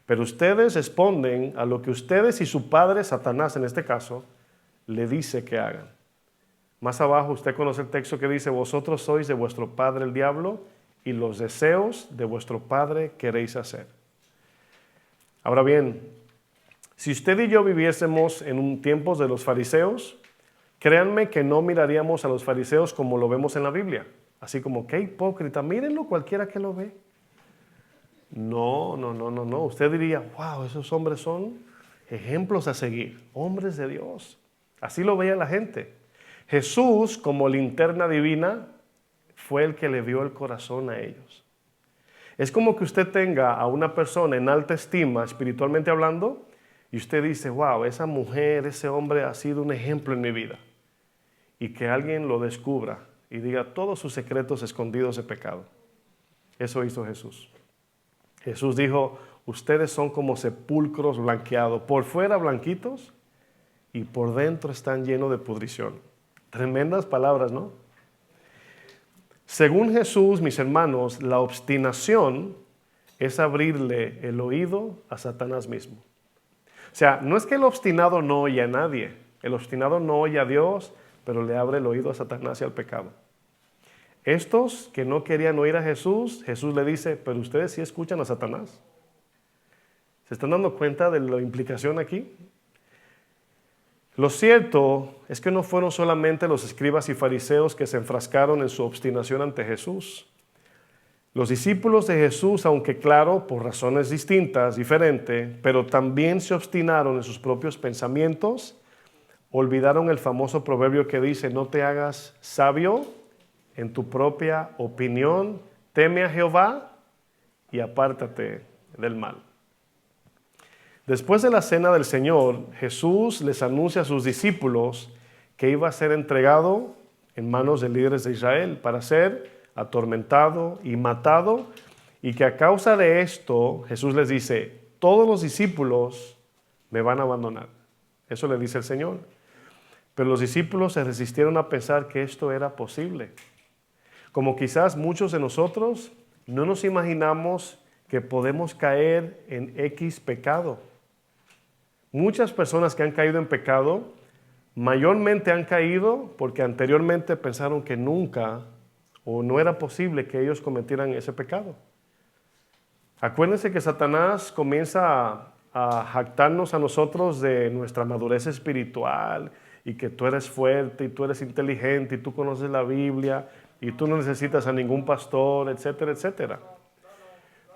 Pero ustedes responden a lo que ustedes y su padre, Satanás en este caso, le dice que hagan. Más abajo usted conoce el texto que dice, vosotros sois de vuestro padre el diablo y los deseos de vuestro padre queréis hacer. Ahora bien, si usted y yo viviésemos en un tiempo de los fariseos, créanme que no miraríamos a los fariseos como lo vemos en la Biblia. Así como, qué hipócrita, mírenlo cualquiera que lo ve. No. Usted diría, wow, esos hombres son ejemplos a seguir, hombres de Dios. Así lo veía la gente. Jesús, como linterna divina, fue el que le vio el corazón a ellos. Es como que usted tenga a una persona en alta estima, espiritualmente hablando, y usted dice, wow, esa mujer, ese hombre ha sido un ejemplo en mi vida. Y que alguien lo descubra y diga todos sus secretos escondidos de pecado. Eso hizo Jesús. Jesús dijo, ustedes son como sepulcros blanqueados, por fuera blanquitos y por dentro están llenos de pudrición. Tremendas palabras, ¿no? Según Jesús, mis hermanos, la obstinación es abrirle el oído a Satanás mismo. O sea, no es que el obstinado no oye a nadie, el obstinado no oye a Dios, pero le abre el oído a Satanás y al pecado. Estos que no querían oír a Jesús, Jesús le dice, pero ustedes sí escuchan a Satanás. ¿Se están dando cuenta de la implicación aquí? Lo cierto es que no fueron solamente los escribas y fariseos que se enfrascaron en su obstinación ante Jesús. Los discípulos de Jesús, aunque claro, por razones distintas, diferentes, pero también se obstinaron en sus propios pensamientos, olvidaron el famoso proverbio que dice, no te hagas sabio en tu propia opinión, teme a Jehová y apártate del mal. Después de la cena del Señor, Jesús les anuncia a sus discípulos que iba a ser entregado en manos de líderes de Israel para ser atormentado y matado, y que a causa de esto Jesús les dice, todos los discípulos me van a abandonar. Eso le dice el Señor. Pero los discípulos se resistieron a pensar que esto era posible. Como quizás muchos de nosotros no nos imaginamos que podemos caer en X pecado. Muchas personas que han caído en pecado, mayormente han caído porque anteriormente pensaron que nunca o no era posible que ellos cometieran ese pecado. Acuérdense que Satanás comienza a jactarnos a nosotros de nuestra madurez espiritual y que tú eres fuerte y tú eres inteligente y tú conoces la Biblia y tú no necesitas a ningún pastor, etcétera, etcétera.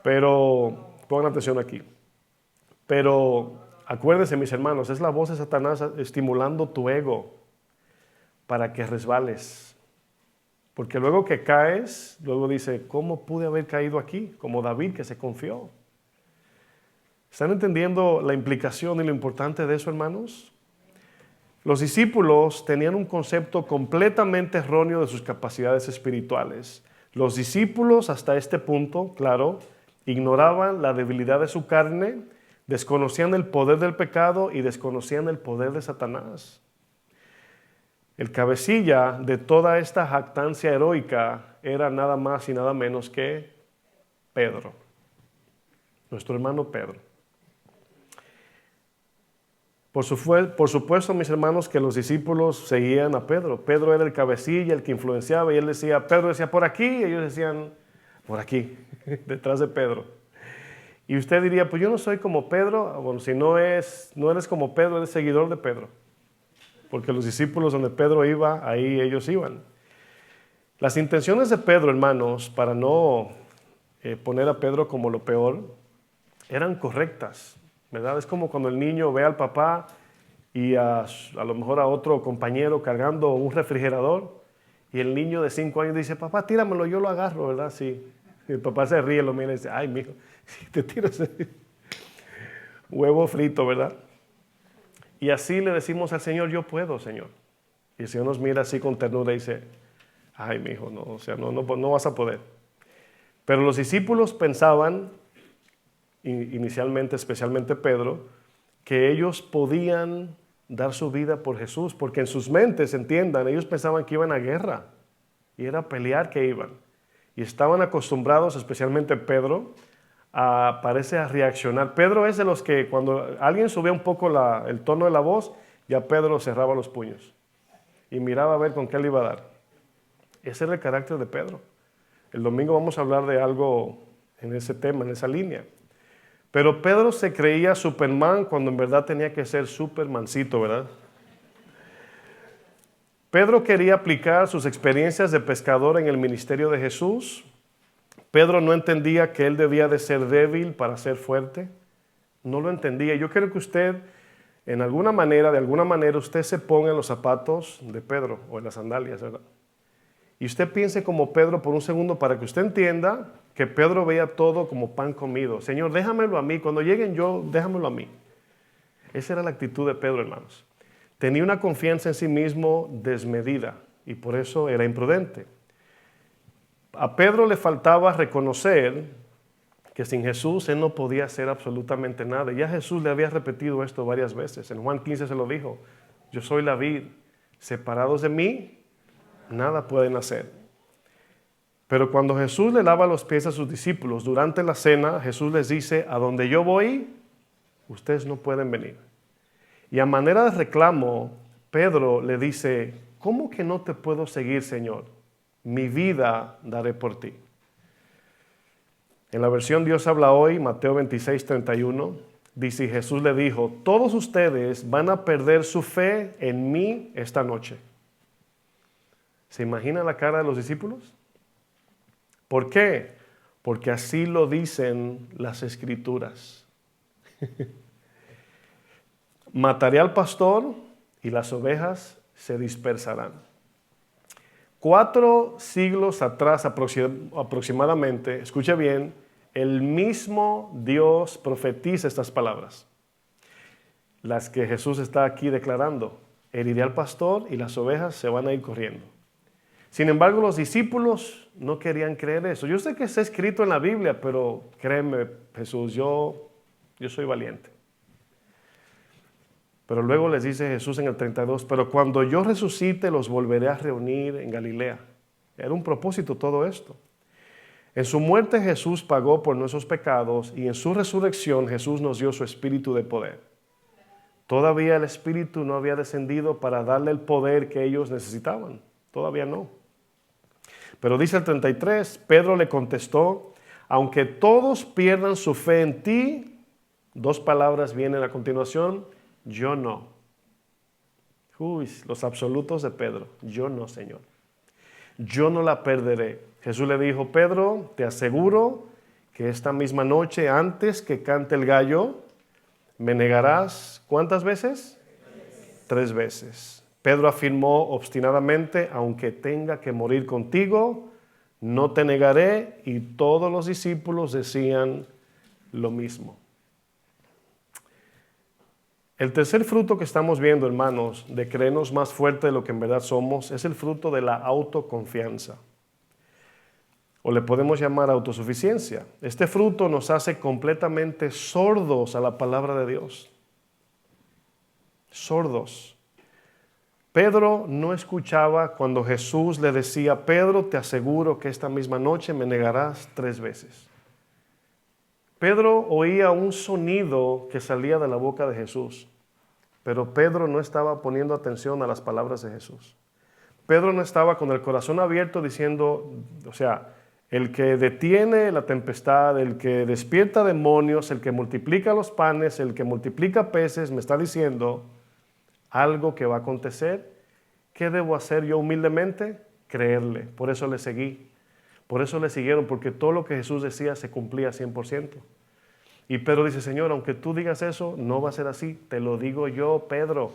Pero, pongan atención aquí. Pero acuérdense, mis hermanos, es la voz de Satanás estimulando tu ego para que resbales. Porque luego que caes, luego dice, ¿cómo pude haber caído aquí? Como David que se confió. ¿Están entendiendo la implicación y lo importante de eso, hermanos? Los discípulos tenían un concepto completamente erróneo de sus capacidades espirituales. Los discípulos hasta este punto, claro, ignoraban la debilidad de su carne, desconocían el poder del pecado y desconocían el poder de Satanás. El cabecilla de toda esta jactancia heroica era nada más y nada menos que Pedro, nuestro hermano Pedro. Por supuesto, mis hermanos, que los discípulos seguían a Pedro. Pedro era el cabecilla, el que influenciaba, y él decía, Pedro decía por aquí, y ellos decían por aquí, detrás de Pedro. Y usted diría, pues yo no soy como Pedro. Bueno, si no eres como Pedro, eres seguidor de Pedro. Porque los discípulos donde Pedro iba, ahí ellos iban. Las intenciones de Pedro, hermanos, para no poner a Pedro como lo peor, eran correctas, ¿verdad? Es como cuando el niño ve al papá y a lo mejor a otro compañero cargando un refrigerador Y el niño de 5 años dice, papá, tíramelo, yo lo agarro, ¿verdad? Sí. Y el papá se ríe, lo mira y dice, ay, mijo, si te tiro ese huevo frito, ¿verdad? Y así le decimos al Señor, yo puedo, Señor. Y el Señor nos mira así con ternura y dice, ay, mijo, no, o sea, no vas a poder. Pero los discípulos pensaban, inicialmente, especialmente Pedro, que ellos podían dar su vida por Jesús, porque en sus mentes, entiendan, ellos pensaban que iban a guerra, y era a pelear que iban. Y estaban acostumbrados, especialmente Pedro, parece a reaccionar. Pedro es de los que cuando alguien subía un poco el tono de la voz, ya Pedro cerraba los puños y miraba a ver con qué le iba a dar. Ese era el carácter de Pedro. El domingo vamos a hablar de algo en ese tema, en esa línea. Pero Pedro se creía Superman cuando en verdad tenía que ser Supermancito, ¿verdad? Pedro quería aplicar sus experiencias de pescador en el ministerio de Jesús. Pedro no entendía que él debía de ser débil para ser fuerte. No lo entendía. Yo quiero que usted, de alguna manera, usted se ponga en los zapatos de Pedro o en las sandalias, ¿verdad? Y usted piense como Pedro por un segundo para que usted entienda que Pedro veía todo como pan comido. Señor, déjamelo a mí. Cuando lleguen yo, déjamelo a mí. Esa era la actitud de Pedro, hermanos. Tenía una confianza en sí mismo desmedida y por eso era imprudente. A Pedro le faltaba reconocer que sin Jesús él no podía hacer absolutamente nada. Ya Jesús le había repetido esto varias veces. En Juan 15 se lo dijo. Yo soy la vid. Separados de mí, nada pueden hacer. Pero cuando Jesús le lava los pies a sus discípulos durante la cena, Jesús les dice, a donde yo voy, ustedes no pueden venir. Y a manera de reclamo, Pedro le dice, ¿cómo que no te puedo seguir, Señor? Mi vida daré por ti. En la versión Dios habla hoy, Mateo 26:31, dice, y Jesús le dijo, todos ustedes van a perder su fe en mí esta noche. ¿Se imagina la cara de los discípulos? ¿Por qué? Porque así lo dicen las Escrituras. Mataré al pastor y las ovejas se dispersarán. 4 siglos atrás aproximadamente, escuche bien, el mismo Dios profetiza estas palabras, las que Jesús está aquí declarando. Heriré al pastor y las ovejas se van a ir corriendo. Sin embargo, los discípulos no querían creer eso. Yo sé que está escrito en la Biblia, pero créeme, Jesús, yo soy valiente. Pero luego les dice Jesús en el 32, pero cuando yo resucite los volveré a reunir en Galilea. Era un propósito todo esto. En su muerte Jesús pagó por nuestros pecados y en su resurrección Jesús nos dio su espíritu de poder. Todavía el espíritu no había descendido para darle el poder que ellos necesitaban. Todavía no. Pero dice el 33, Pedro le contestó, aunque todos pierdan su fe en ti, 2 palabras vienen a continuación, yo no. Uy, los absolutos de Pedro. Yo no, Señor. Yo no la perderé. Jesús le dijo, Pedro, te aseguro que esta misma noche, antes que cante el gallo, me negarás, ¿cuántas veces? 3 veces. Pedro afirmó obstinadamente, aunque tenga que morir contigo, no te negaré. Y todos los discípulos decían lo mismo. El tercer fruto que estamos viendo, hermanos, de creernos más fuerte de lo que en verdad somos, es el fruto de la autoconfianza. O le podemos llamar autosuficiencia. Este fruto nos hace completamente sordos a la palabra de Dios. Sordos. Pedro no escuchaba cuando Jesús le decía, Pedro, te aseguro que esta misma noche me negarás 3 veces. Pedro oía un sonido que salía de la boca de Jesús, pero Pedro no estaba poniendo atención a las palabras de Jesús. Pedro no estaba con el corazón abierto diciendo, o sea, el que detiene la tempestad, el que despierta demonios, el que multiplica los panes, el que multiplica peces, me está diciendo algo que va a acontecer. ¿Qué debo hacer yo humildemente? Creerle. Por eso le seguí. Por eso le siguieron, porque todo lo que Jesús decía se cumplía 100%. Y Pedro dice, Señor, aunque tú digas eso, no va a ser así. Te lo digo yo, Pedro.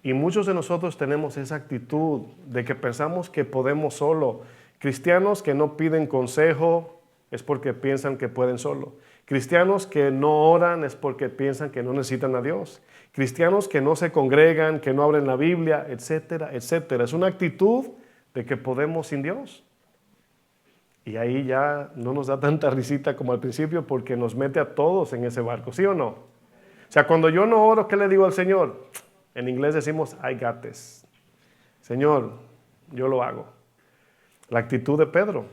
Y muchos de nosotros tenemos esa actitud de que pensamos que podemos solo. Cristianos que no piden consejo es porque piensan que pueden solo. Cristianos que no oran es porque piensan que no necesitan a Dios. Cristianos que no se congregan, que no abren la Biblia, etcétera, etcétera. Es una actitud de que podemos sin Dios. Y ahí ya no nos da tanta risita como al principio porque nos mete a todos en ese barco, ¿sí o no? O sea, cuando yo no oro, ¿qué le digo al Señor? En inglés decimos, I got this. Señor, yo lo hago. La actitud de Pedro.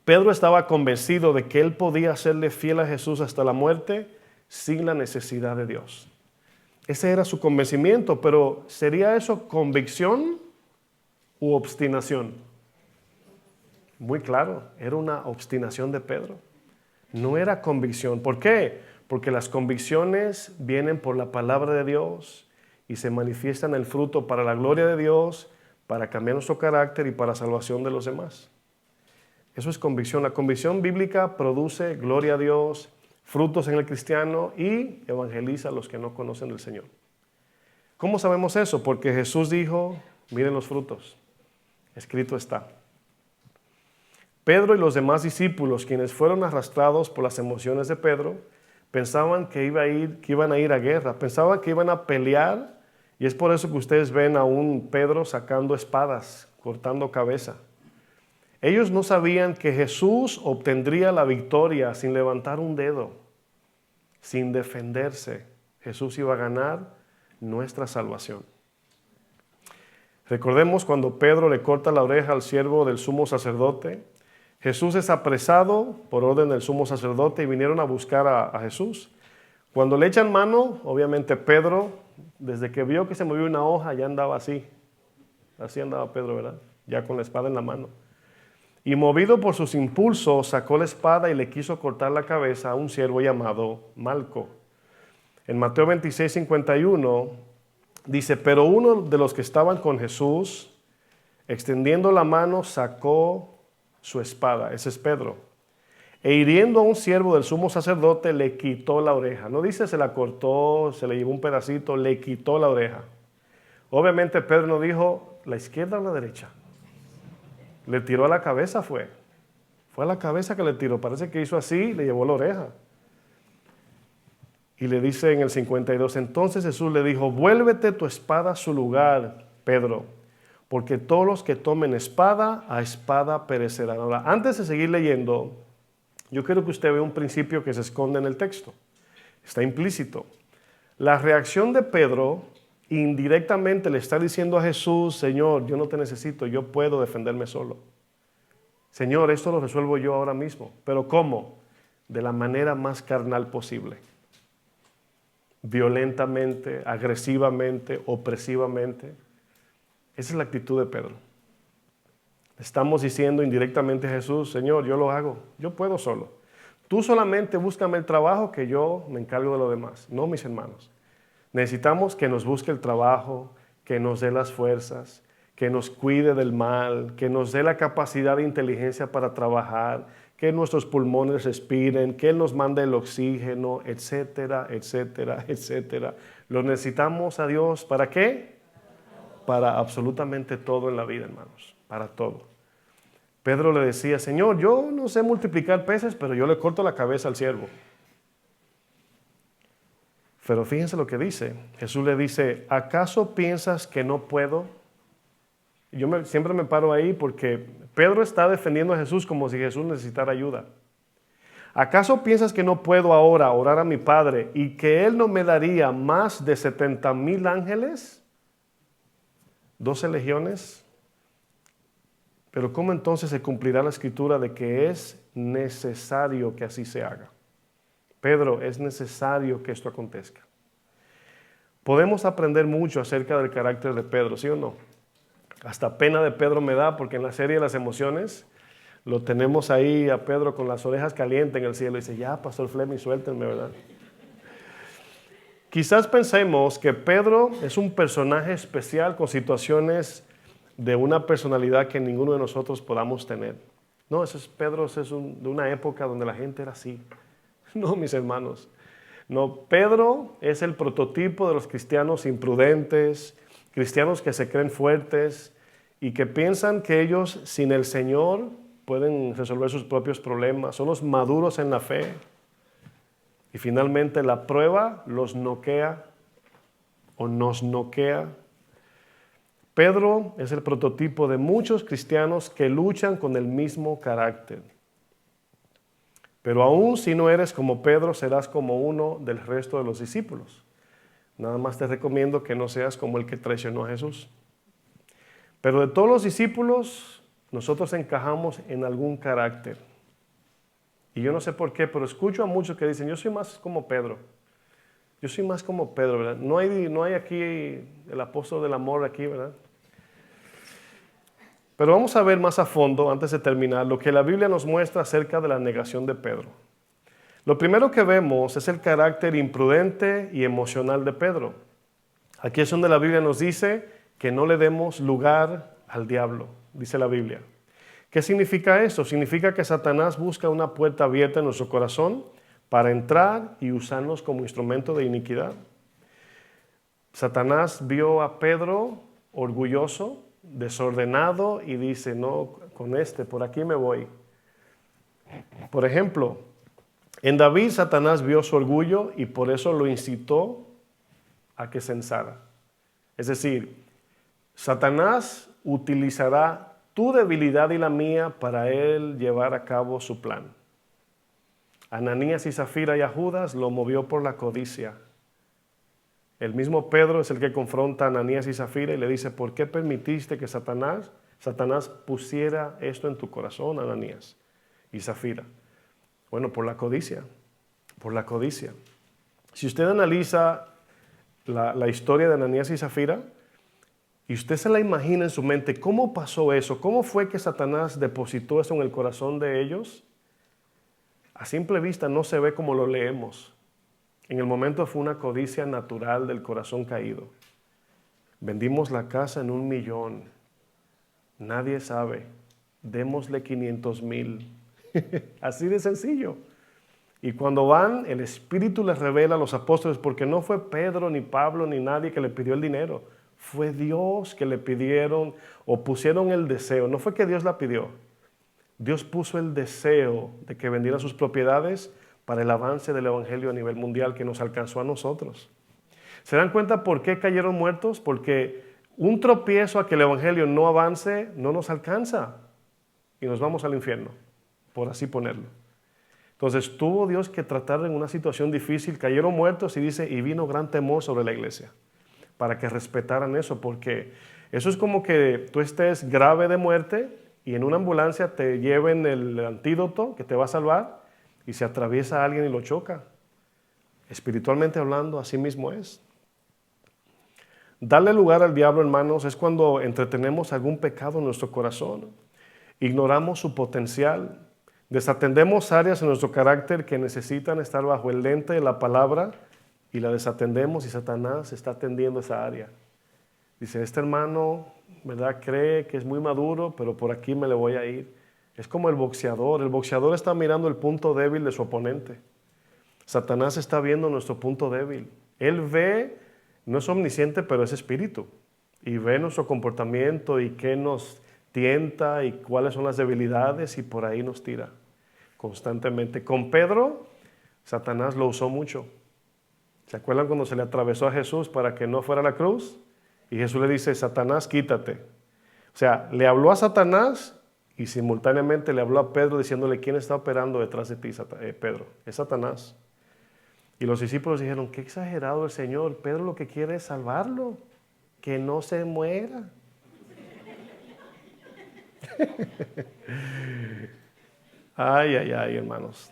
Pedro estaba convencido de que él podía serle fiel a Jesús hasta la muerte sin la necesidad de Dios. Ese era su convencimiento, pero ¿sería eso convicción u obstinación? Muy claro, era una obstinación de Pedro. No era convicción. ¿Por qué? Porque las convicciones vienen por la palabra de Dios y se manifiestan el fruto para la gloria de Dios, para cambiar nuestro carácter y para salvación de los demás. Eso es convicción. La convicción bíblica produce gloria a Dios, frutos en el cristiano y evangeliza a los que no conocen del Señor. ¿Cómo sabemos eso? Porque Jesús dijo, miren los frutos, escrito está. Pedro y los demás discípulos, quienes fueron arrastrados por las emociones de Pedro, pensaban que iban a ir a guerra, pensaban que iban a pelear, y es por eso que ustedes ven a un Pedro sacando espadas, cortando cabeza. Ellos no sabían que Jesús obtendría la victoria sin levantar un dedo, sin defenderse. Jesús iba a ganar nuestra salvación. Recordemos cuando Pedro le corta la oreja al siervo del sumo sacerdote. Jesús es apresado por orden del sumo sacerdote y vinieron a buscar a Jesús. Cuando le echan mano, obviamente Pedro, desde que vio que se movió una hoja, ya andaba así. Así andaba Pedro, ¿verdad? Ya con la espada en la mano. Y movido por sus impulsos, sacó la espada y le quiso cortar la cabeza a un siervo llamado Malco. En Mateo 26:51 dice, pero uno de los que estaban con Jesús, extendiendo la mano, sacó su espada, ese es Pedro, e hiriendo a un siervo del sumo sacerdote, le quitó la oreja. No dice se la cortó, se le llevó un pedacito, le quitó la oreja. Obviamente Pedro no dijo la izquierda o la derecha. Le tiró a la cabeza, fue a la cabeza que le tiró. Parece que hizo así, le llevó la oreja. Y le dice en el 52, entonces Jesús le dijo, vuélvete tu espada a su lugar, Pedro, porque todos los que tomen espada, a espada perecerán. Ahora, antes de seguir leyendo, yo quiero que usted vea un principio que se esconde en el texto. Está implícito. La reacción de Pedro indirectamente le está diciendo a Jesús, Señor, yo no te necesito, yo puedo defenderme solo. Señor, esto lo resuelvo yo ahora mismo. ¿Pero cómo? De la manera más carnal posible. Violentamente, agresivamente, opresivamente. Esa es la actitud de Pedro. Estamos diciendo indirectamente a Jesús, Señor, yo lo hago, yo puedo solo. Tú solamente búscame el trabajo que yo me encargo de lo demás. No, mis hermanos. Necesitamos que nos busque el trabajo, que nos dé las fuerzas, que nos cuide del mal, que nos dé la capacidad de inteligencia para trabajar, que nuestros pulmones respiren, que Él nos mande el oxígeno, etcétera, etcétera, etcétera. Lo necesitamos a Dios, ¿para qué? Para absolutamente todo en la vida, hermanos, para todo. Pedro le decía, Señor, yo no sé multiplicar peces, pero yo le corto la cabeza al siervo. Pero fíjense lo que dice. Jesús le dice, ¿acaso piensas que no puedo? Siempre me paro ahí porque Pedro está defendiendo a Jesús como si Jesús necesitara ayuda. ¿Acaso piensas que no puedo ahora orar a mi Padre y que Él no me daría más de 70,000 ángeles? 12 legiones. Pero ¿cómo entonces se cumplirá la escritura de que es necesario que así se haga? Pedro, es necesario que esto acontezca. Podemos aprender mucho acerca del carácter de Pedro, ¿sí o no? Hasta pena de Pedro me da porque en la serie de las emociones lo tenemos ahí a Pedro con las orejas calientes en el cielo y dice, ya, Pastor Fleming, suéltenme, ¿verdad? Quizás pensemos que Pedro es un personaje especial con situaciones de una personalidad que ninguno de nosotros podamos tener. No, Pedro es de una época donde la gente era así. No, mis hermanos. No, Pedro es el prototipo de los cristianos imprudentes, cristianos que se creen fuertes y que piensan que ellos sin el Señor pueden resolver sus propios problemas. Son los maduros en la fe. Y finalmente la prueba los noquea o nos noquea. Pedro es el prototipo de muchos cristianos que luchan con el mismo carácter. Pero aún si no eres como Pedro, serás como uno del resto de los discípulos. Nada más te recomiendo que no seas como el que traicionó a Jesús. Pero de todos los discípulos, nosotros encajamos en algún carácter. Y yo no sé por qué, pero escucho a muchos que dicen, yo soy más como Pedro. Yo soy más como Pedro, ¿verdad? No hay aquí el apóstol del amor aquí, ¿verdad? Pero vamos a ver más a fondo, antes de terminar, lo que la Biblia nos muestra acerca de la negación de Pedro. Lo primero que vemos es el carácter imprudente y emocional de Pedro. Aquí es donde la Biblia nos dice que no le demos lugar al diablo, dice la Biblia. ¿Qué significa eso? Significa que Satanás busca una puerta abierta en nuestro corazón para entrar y usarnos como instrumento de iniquidad. Satanás vio a Pedro orgulloso, desordenado y dice, no, por aquí me voy. Por ejemplo, en David Satanás vio su orgullo y por eso lo incitó a que se ensara. Es decir, Satanás utilizará tu debilidad y la mía para él llevar a cabo su plan. Ananías y Zafira y a Judas lo movió por la codicia. El mismo Pedro es el que confronta a Ananías y Zafira y le dice, ¿por qué permitiste que Satanás pusiera esto en tu corazón, Ananías y Zafira? Bueno, por la codicia, por la codicia. Si usted analiza la historia de Ananías y Zafira, y usted se la imagina en su mente, ¿cómo pasó eso? ¿Cómo fue que Satanás depositó eso en el corazón de ellos? A simple vista no se ve como lo leemos. En el momento fue una codicia natural del corazón caído. Vendimos la casa en 1,000,000. Nadie sabe. Démosle 500,000. Así de sencillo. Y cuando van, el Espíritu les revela a los apóstoles, porque no fue Pedro, ni Pablo, ni nadie que le pidió el dinero. Fue Dios que le pidieron o pusieron el deseo. No fue que Dios la pidió. Dios puso el deseo de que vendieran sus propiedades para el avance del Evangelio a nivel mundial que nos alcanzó a nosotros. ¿Se dan cuenta por qué cayeron muertos? Porque un tropiezo a que el Evangelio no avance no nos alcanza y nos vamos al infierno, por así ponerlo. Entonces tuvo Dios que tratar en una situación difícil, cayeron muertos y dice, y vino gran temor sobre la iglesia, para que respetaran eso, porque eso es como que tú estés grave de muerte y en una ambulancia te lleven el antídoto que te va a salvar y se atraviesa alguien y lo choca. Espiritualmente hablando, así mismo es. Darle lugar al diablo, hermanos, es cuando entretenemos algún pecado en nuestro corazón, ignoramos su potencial, desatendemos áreas en nuestro carácter que necesitan estar bajo el lente de la palabra y la desatendemos y Satanás está atendiendo esa área. Dice, este hermano, ¿verdad? Cree que es muy maduro, pero por aquí me le voy a ir. Es como el boxeador está mirando el punto débil de su oponente. Satanás está viendo nuestro punto débil. Él ve, no es omnisciente, pero es espíritu. Y ve nuestro comportamiento y qué nos tienta y cuáles son las debilidades y por ahí nos tira constantemente. Con Pedro, Satanás lo usó mucho. ¿Se acuerdan cuando se le atravesó a Jesús para que no fuera a la cruz? Y Jesús le dice, Satanás, quítate. O sea, le habló a Satanás y simultáneamente le habló a Pedro diciéndole, ¿quién está operando detrás de ti, Pedro? Es Satanás. Y los discípulos dijeron, qué exagerado el Señor. Pedro lo que quiere es salvarlo, que no se muera. Ay, hermanos.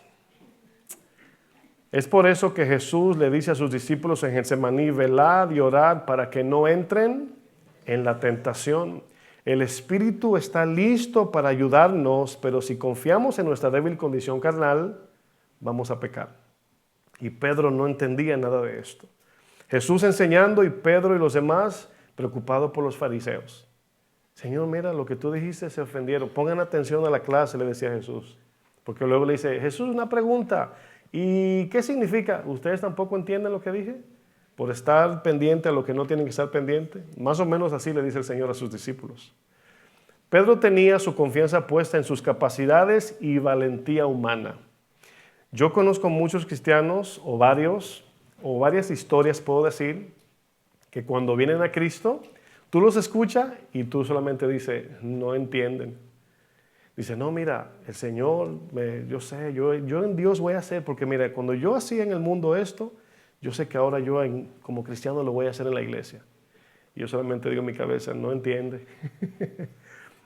Es por eso que Jesús le dice a sus discípulos en Getsemaní, velad y orad para que no entren en la tentación. El Espíritu está listo para ayudarnos, pero si confiamos en nuestra débil condición carnal, vamos a pecar. Y Pedro no entendía nada de esto. Jesús enseñando y Pedro y los demás preocupados por los fariseos. Señor, mira, lo que tú dijiste se ofendieron. Pongan atención a la clase, le decía Jesús. Porque luego le dice, Jesús, una pregunta. ¿Y qué significa? ¿Ustedes tampoco entienden lo que dije? por estar pendiente a lo que no tienen que estar pendiente. Más o menos así le dice el Señor a sus discípulos. Pedro tenía su confianza puesta en sus capacidades y valentía humana. Yo conozco muchos cristianos, o varias historias puedo decir, que cuando vienen a Cristo, tú los escuchas y tú solamente dices, no entienden. Dice, no, mira, el Señor, yo sé, yo en Dios voy a hacer, porque mira, cuando yo hacía en el mundo esto, yo sé que ahora yo como cristiano lo voy a hacer en la iglesia. Y yo solamente digo en mi cabeza, no entiende.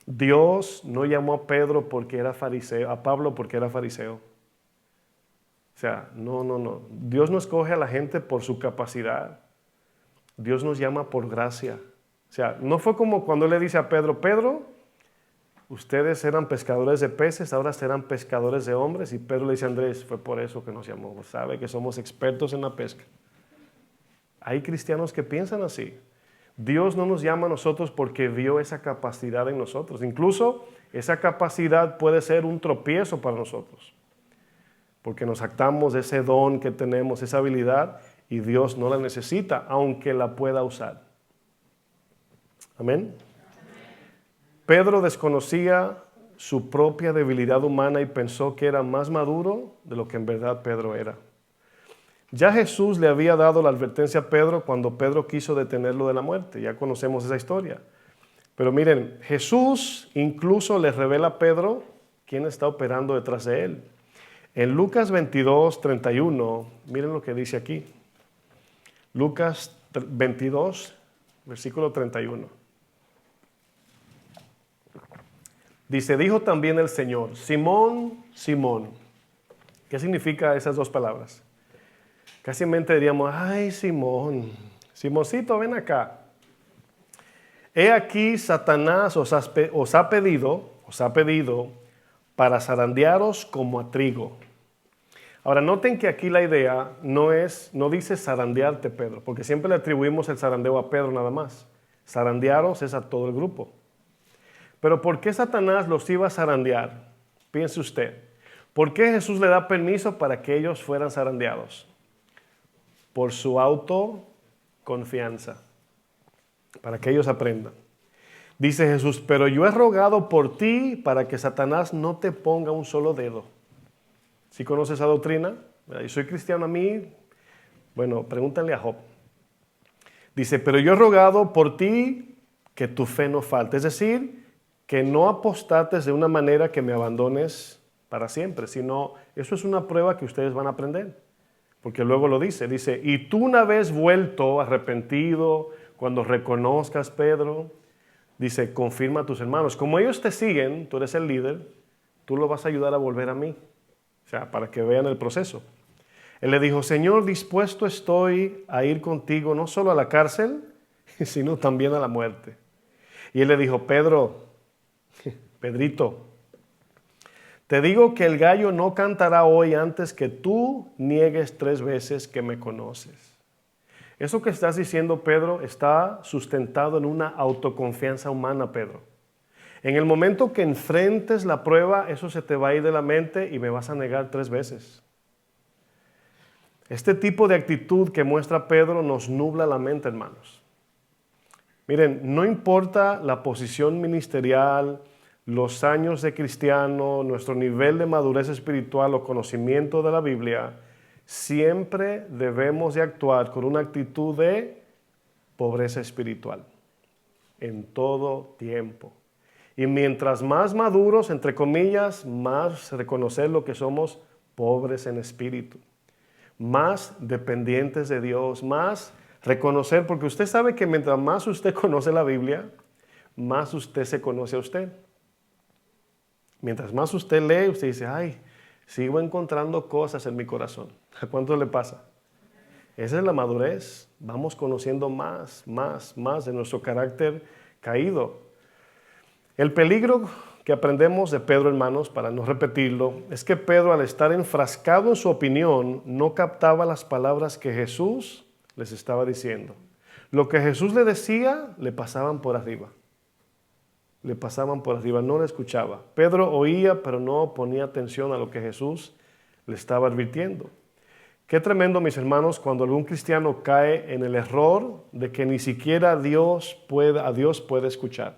Dios no llamó a Pedro porque era fariseo, a Pablo porque era fariseo. O sea, no. Dios no escoge a la gente por su capacidad. Dios nos llama por gracia. O sea, no fue como cuando él le dice a Pedro, Pedro, ustedes eran pescadores de peces, ahora serán pescadores de hombres. Y Pedro le dice a Andrés, fue por eso que nos llamó. Sabe que somos expertos en la pesca. Hay cristianos que piensan así. Dios no nos llama a nosotros porque vio esa capacidad en nosotros. Incluso esa capacidad puede ser un tropiezo para nosotros. Porque nos actamos de ese don que tenemos, esa habilidad, y Dios no la necesita, aunque la pueda usar. Amén. Pedro desconocía su propia debilidad humana y pensó que era más maduro de lo que en verdad Pedro era. Ya Jesús le había dado la advertencia a Pedro cuando Pedro quiso detenerlo de la muerte. Ya conocemos esa historia. Pero miren, Jesús incluso le revela a Pedro quién está operando detrás de él. En Lucas 22, 31, miren lo que dice aquí. Lucas 22, versículo 31. Dice, dijo también el Señor, Simón, Simón. ¿Qué significa esas dos palabras? Casi diríamos, ay Simón, Simoncito, ven acá. He aquí Satanás os ha pedido para zarandearos como a trigo. Ahora noten que aquí la idea no dice zarandearte, Pedro, porque siempre le atribuimos el zarandeo a Pedro nada más. Zarandearos es a todo el grupo. Pero ¿por qué Satanás los iba a zarandear? Piense usted. ¿Por qué Jesús le da permiso para que ellos fueran zarandeados? Por su autoconfianza, para que ellos aprendan. Dice Jesús, pero yo he rogado por ti para que Satanás no te ponga un solo dedo. ¿Sí conoces esa doctrina? Yo soy cristiano a mí. Bueno, pregúntale a Job. Dice, pero yo he rogado por ti que tu fe no falte. Es decir, que no apostates de una manera que me abandones para siempre, sino eso es una prueba que ustedes van a aprender. Porque luego lo dice, y tú una vez vuelto, arrepentido, cuando reconozcas, Pedro, dice, confirma a tus hermanos. Como ellos te siguen, tú eres el líder, tú lo vas a ayudar a volver a mí. O sea, para que vean el proceso. Él le dijo, Señor, dispuesto estoy a ir contigo, no solo a la cárcel, sino también a la muerte. Y él le dijo, Pedrito, te digo que el gallo no cantará hoy antes que tú niegues 3 veces que me conoces. Eso que estás diciendo, Pedro, está sustentado en una autoconfianza humana, Pedro. En el momento que enfrentes la prueba, eso se te va a ir de la mente y me vas a negar 3 veces. Este tipo de actitud que muestra Pedro nos nubla la mente, hermanos. Miren, no importa la posición ministerial, los años de cristiano, nuestro nivel de madurez espiritual o conocimiento de la Biblia, siempre debemos de actuar con una actitud de pobreza espiritual, en todo tiempo. Y mientras más maduros, entre comillas, más reconocer lo que somos pobres en espíritu, más dependientes de Dios, más reconocer, porque usted sabe que mientras más usted conoce la Biblia, más usted se conoce a usted. Mientras más usted lee, usted dice, ay, sigo encontrando cosas en mi corazón. ¿A cuánto le pasa? Esa es la madurez. Vamos conociendo más de nuestro carácter caído. El peligro que aprendemos de Pedro, hermanos, para no repetirlo, es que Pedro, al estar enfrascado en su opinión, no captaba las palabras que Jesús les estaba diciendo. Lo que Jesús le decía, le pasaban por arriba. No le escuchaba. Pedro oía, pero no ponía atención a lo que Jesús le estaba advirtiendo. Qué tremendo, mis hermanos, cuando algún cristiano cae en el error de que ni siquiera a Dios puede escuchar.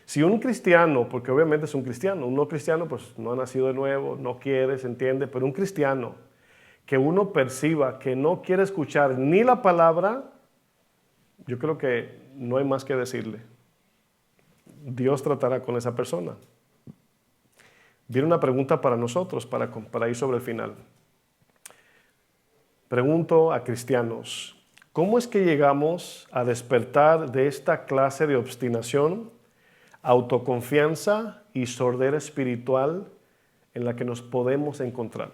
Si un cristiano, porque obviamente es un cristiano, un no cristiano pues no ha nacido de nuevo, no quiere, se entiende, pero un cristiano que uno perciba que no quiere escuchar ni la palabra, yo creo que no hay más que decirle. Dios tratará con esa persona. Viene una pregunta para nosotros, para ir sobre el final. Pregunto a cristianos, ¿cómo es que llegamos a despertar de esta clase de obstinación, autoconfianza y sordera espiritual en la que nos podemos encontrar?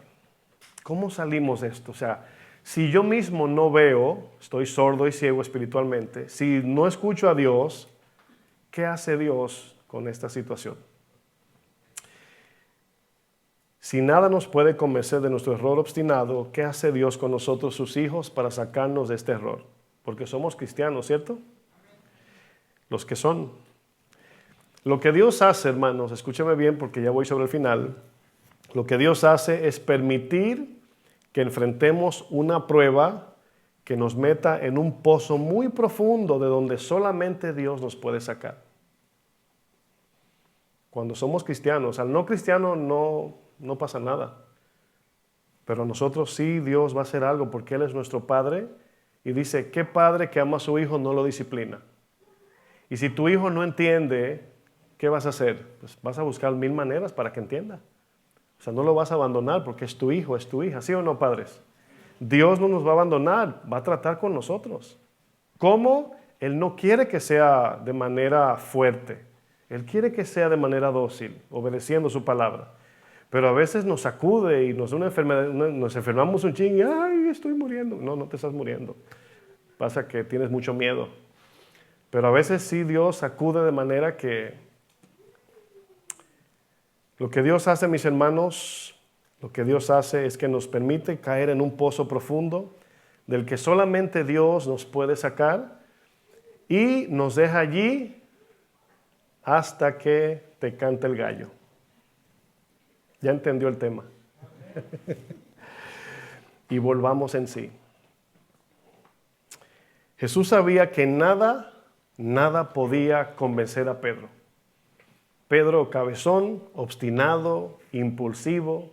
¿Cómo salimos de esto? O sea, si yo mismo no veo, estoy sordo y ciego espiritualmente, si no escucho a Dios, ¿qué hace Dios con esta situación? Si nada nos puede convencer de nuestro error obstinado, ¿qué hace Dios con nosotros, sus hijos, para sacarnos de este error? Porque somos cristianos, ¿cierto? Los que son. Lo que Dios hace, hermanos, escúcheme bien porque ya voy sobre el final. Lo que Dios hace es permitir que enfrentemos una prueba que nos meta en un pozo muy profundo de donde solamente Dios nos puede sacar. Cuando somos cristianos, al no cristiano no pasa nada. Pero nosotros sí, Dios va a hacer algo porque Él es nuestro Padre. Y dice, ¿qué padre que ama a su hijo no lo disciplina? Y si tu hijo no entiende, ¿qué vas a hacer? Pues vas a buscar 1000 maneras para que entienda. O sea, no lo vas a abandonar porque es tu hijo, es tu hija. ¿Sí o no, padres? Dios no nos va a abandonar, va a tratar con nosotros. ¿Cómo? Él no quiere que sea de manera fuerte. Él quiere que sea de manera dócil, obedeciendo su palabra. Pero a veces nos sacude y nos da una enfermedad, nos enfermamos un ching y ¡ay, estoy muriendo! No, no te estás muriendo. Pasa que tienes mucho miedo. Pero a veces sí Dios sacude de manera que lo que Dios hace, mis hermanos, lo que Dios hace es que nos permite caer en un pozo profundo del que solamente Dios nos puede sacar y nos deja allí hasta que te cante el gallo. ¿Ya entendió el tema? Y volvamos en sí. Jesús sabía que nada podía convencer a Pedro. Pedro cabezón, obstinado, impulsivo.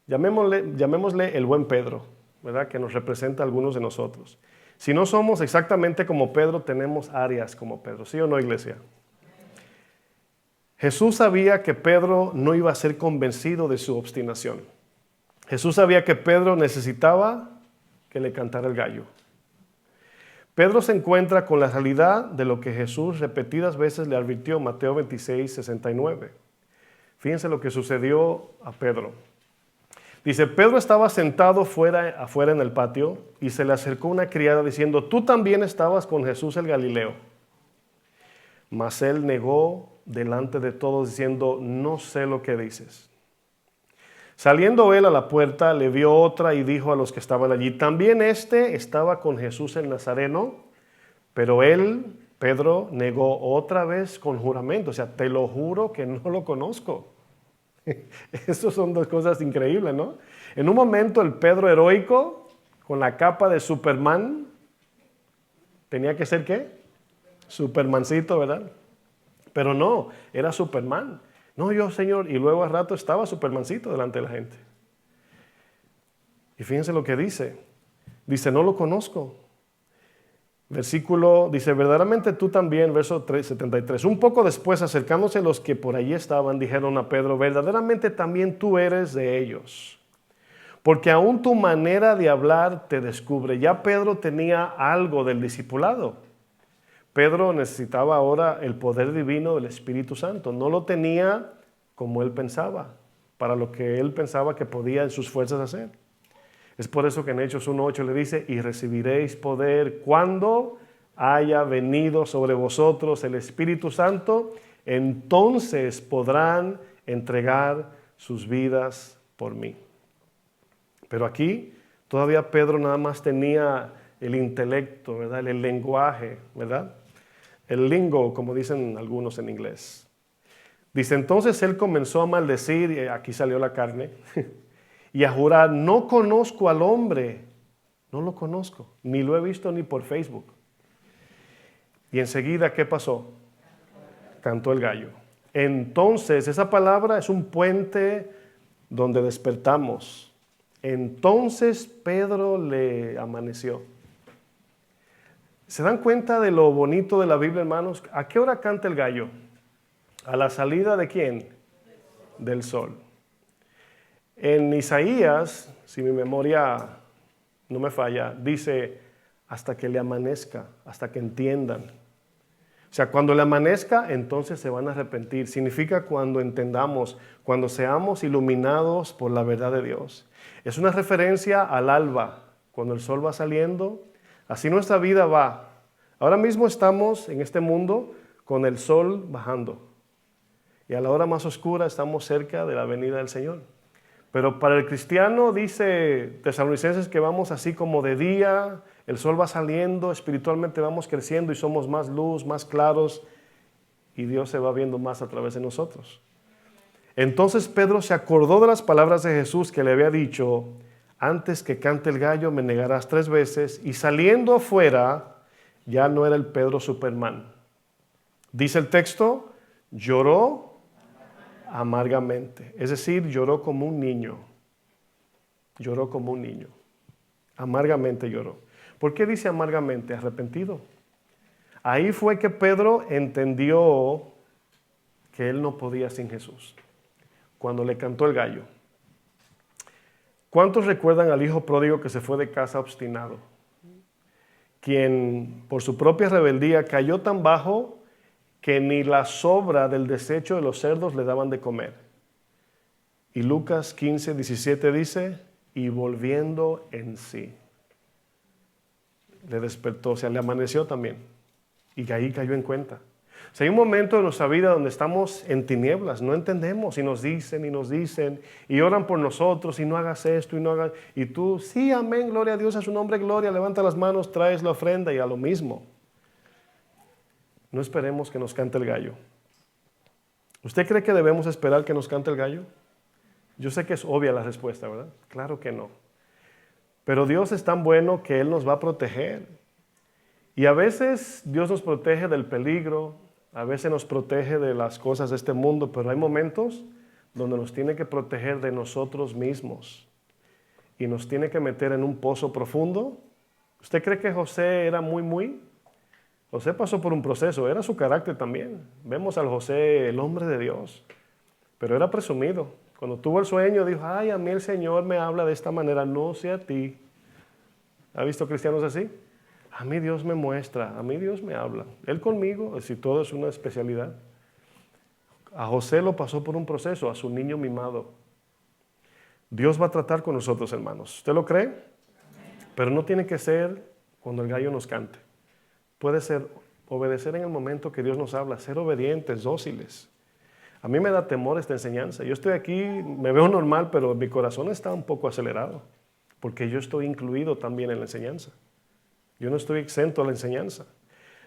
Llamémosle el buen Pedro, ¿verdad? Que nos representa a algunos de nosotros. Si no somos exactamente como Pedro, tenemos áreas como Pedro. ¿Sí o no, iglesia? Jesús sabía que Pedro no iba a ser convencido de su obstinación. Jesús sabía que Pedro necesitaba que le cantara el gallo. Pedro se encuentra con la realidad de lo que Jesús repetidas veces le advirtió, Mateo 26, 69. Fíjense lo que sucedió a Pedro. Dice, Pedro estaba sentado afuera en el patio y se le acercó una criada diciendo, tú también estabas con Jesús el Galileo. Mas él negó delante de todos diciendo, no sé lo que dices. Saliendo él a la puerta, le vio otra y dijo a los que estaban allí, también estaba con Jesús el Nazareno, pero él, Pedro, negó otra vez con juramento, o sea, te lo juro que no lo conozco. Estas son dos cosas increíbles, ¿no? En un momento el Pedro heroico, con la capa de Superman, tenía que ser ¿qué? Supermancito, ¿verdad? Pero no, era Superman. No, yo, Señor, y luego al rato estaba Supermancito delante de la gente. Y fíjense lo que dice. Dice, no lo conozco. Versículo, dice, verdaderamente tú también, verso 73. Un poco después, acercándose los que por allí estaban, dijeron a Pedro, verdaderamente también tú eres de ellos. Porque aún tu manera de hablar te descubre. Ya Pedro tenía algo del discipulado. Pedro necesitaba ahora el poder divino del Espíritu Santo. No lo tenía como él pensaba, para lo que él pensaba que podía en sus fuerzas hacer. Es por eso que en Hechos 1:8 le dice, y recibiréis poder cuando haya venido sobre vosotros el Espíritu Santo, entonces podrán entregar sus vidas por mí. Pero aquí todavía Pedro nada más tenía el intelecto, ¿verdad? El lenguaje, ¿verdad? El lingo, como dicen algunos en inglés. Dice, entonces él comenzó a maldecir, y aquí salió la carne, y a jurar, no conozco al hombre, no lo conozco, ni lo he visto ni por Facebook. Y enseguida, ¿qué pasó? Cantó el gallo. Entonces, esa palabra es un puente donde despertamos. Entonces Pedro le amaneció. ¿Se dan cuenta de lo bonito de la Biblia, hermanos? ¿A qué hora canta el gallo? ¿A la salida de quién? Del sol. En Isaías, si mi memoria no me falla, dice hasta que le amanezca, hasta que entiendan. O sea, cuando le amanezca, entonces se van a arrepentir. Significa cuando entendamos, cuando seamos iluminados por la verdad de Dios. Es una referencia al alba, cuando el sol va saliendo. Así nuestra vida va. Ahora mismo estamos en este mundo con el sol bajando. Y a la hora más oscura estamos cerca de la venida del Señor. Pero para el cristiano, dice Tesalonicenses, que vamos así como de día, el sol va saliendo, espiritualmente vamos creciendo y somos más luz, más claros, y Dios se va viendo más a través de nosotros. Entonces Pedro se acordó de las palabras de Jesús que le había dicho, antes que cante el gallo me negarás 3 veces, y saliendo afuera, ya no era el Pedro Superman. Dice el texto, lloró amargamente, es decir, lloró como un niño. Lloró como un niño. Amargamente lloró. ¿Por qué dice amargamente? Arrepentido. Ahí fue que Pedro entendió que él no podía sin Jesús. Cuando le cantó el gallo. ¿Cuántos recuerdan al hijo pródigo que se fue de casa obstinado? Quien por su propia rebeldía cayó tan bajo que ni la sobra del desecho de los cerdos le daban de comer. Y Lucas 15, 17 dice, y volviendo en sí. Le despertó, o sea, le amaneció también. Y ahí cayó en cuenta. O sea, hay un momento en nuestra vida donde estamos en tinieblas, no entendemos y nos dicen y oran por nosotros y no hagas esto y no hagas... Y tú, sí, amén, gloria a Dios, a su nombre, gloria, levanta las manos, traes la ofrenda y a lo mismo. No esperemos que nos cante el gallo. ¿Usted cree que debemos esperar que nos cante el gallo? Yo sé que es obvia la respuesta, ¿verdad? Claro que no. Pero Dios es tan bueno que Él nos va a proteger. Y a veces Dios nos protege del peligro, a veces nos protege de las cosas de este mundo, pero hay momentos donde nos tiene que proteger de nosotros mismos y nos tiene que meter en un pozo profundo. ¿Usted cree que José era muy? José pasó por un proceso, era su carácter también. Vemos al José, el hombre de Dios, pero era presumido. Cuando tuvo el sueño dijo, ay, a mí el Señor me habla de esta manera, no sé a ti. ¿Ha visto cristianos así? A mí Dios me muestra, a mí Dios me habla. Él conmigo, si todo es una especialidad. A José lo pasó por un proceso, a su niño mimado. Dios va a tratar con nosotros, hermanos. ¿Usted lo cree? Pero no tiene que ser cuando el gallo nos cante. Puede ser obedecer en el momento que Dios nos habla, ser obedientes, dóciles. A mí me da temor esta enseñanza. Yo estoy aquí, me veo normal, pero mi corazón está un poco acelerado, porque yo estoy incluido también en la enseñanza. Yo no estoy exento a la enseñanza.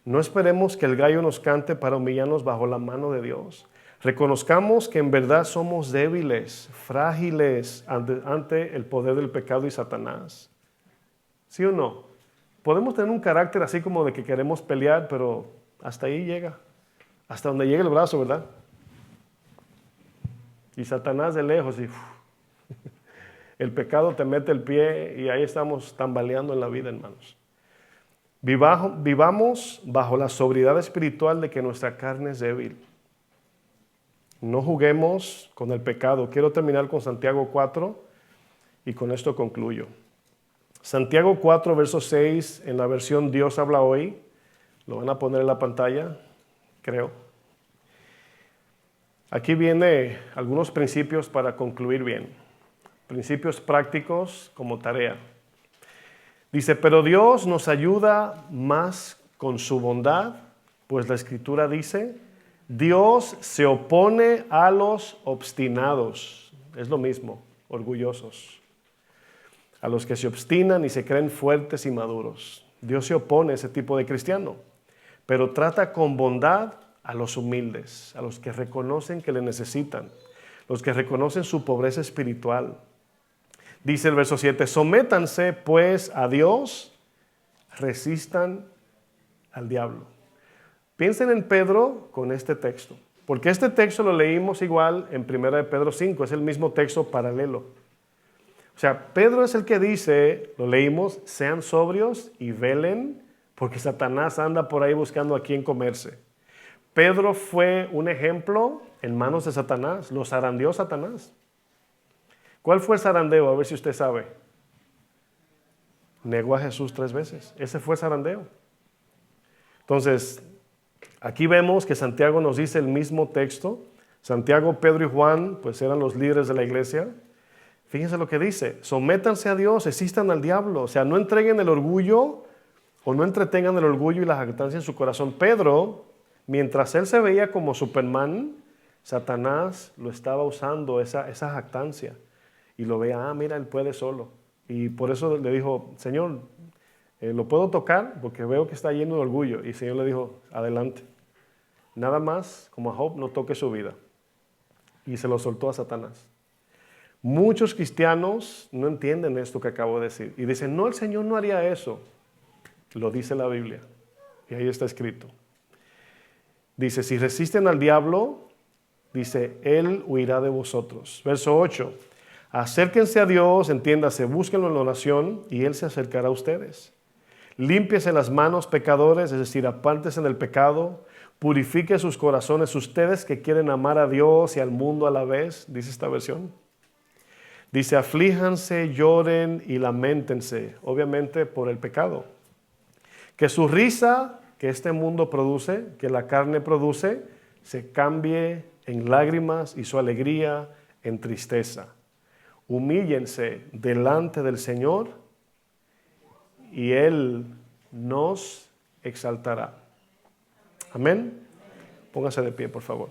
No esperemos que el gallo nos cante para humillarnos bajo la mano de Dios. Reconozcamos que en verdad somos débiles, frágiles ante el poder del pecado y Satanás. ¿Sí o no? Podemos tener un carácter así como de que queremos pelear, pero hasta ahí llega. Hasta donde llega el brazo, ¿verdad? Y Satanás de lejos y el pecado te mete el pie y ahí estamos tambaleando en la vida, hermanos. Vivamos bajo la sobriedad espiritual de que nuestra carne es débil. No juguemos con el pecado. Quiero terminar con Santiago 4 y con esto concluyo. Santiago 4, verso 6, en la versión Dios habla hoy. Lo van a poner en la pantalla, creo. Aquí viene algunos principios para concluir bien. Principios prácticos como tarea. Dice, pero Dios nos ayuda más con su bondad, pues la Escritura dice, Dios se opone a los obstinados. Es lo mismo, orgullosos. A los que se obstinan y se creen fuertes y maduros. Dios se opone a ese tipo de cristiano, pero trata con bondad a los humildes, a los que reconocen que le necesitan, los que reconocen su pobreza espiritual. Dice el verso 7, sométanse pues a Dios, resistan al diablo. Piensen en Pedro con este texto, porque este texto lo leímos igual en 1 de Pedro 5, es el mismo texto paralelo. O sea, Pedro es el que dice, lo leímos, sean sobrios y velen, porque Satanás anda por ahí buscando a quién comerse. Pedro fue un ejemplo en manos de Satanás, lo zarandeó Satanás. ¿Cuál fue el zarandeo? A ver si usted sabe. Negó a Jesús 3 veces. Ese fue el zarandeo. Entonces, aquí vemos que Santiago nos dice el mismo texto. Santiago, Pedro y Juan, pues eran los líderes de la iglesia. Fíjense lo que dice. Sométanse a Dios, resistan al diablo. O sea, no entreguen el orgullo o no entretengan el orgullo y la jactancia en su corazón. Pedro, mientras él se veía como Superman, Satanás lo estaba usando, esa jactancia. Y lo veía, mira, él puede solo. Y por eso le dijo, Señor, ¿lo puedo tocar? Porque veo que está lleno de orgullo. Y el Señor le dijo, adelante. Nada más, como a Job, no toque su vida. Y se lo soltó a Satanás. Muchos cristianos no entienden esto que acabo de decir. Y dicen, no, el Señor no haría eso. Lo dice la Biblia. Y ahí está escrito. Dice, si resisten al diablo, dice, Él huirá de vosotros. Verso 8. Acérquense a Dios, entiéndase, búsquenlo en la oración y Él se acercará a ustedes. Límpiese las manos, pecadores, es decir, apártense del pecado, purifique sus corazones, ustedes que quieren amar a Dios y al mundo a la vez, dice esta versión. Dice, aflíjanse, lloren y lamentense, obviamente por el pecado. Que su risa que este mundo produce, que la carne produce, se cambie en lágrimas y su alegría en tristeza. Humíllense delante del Señor y Él nos exaltará. Amén. Póngase de pie, por favor.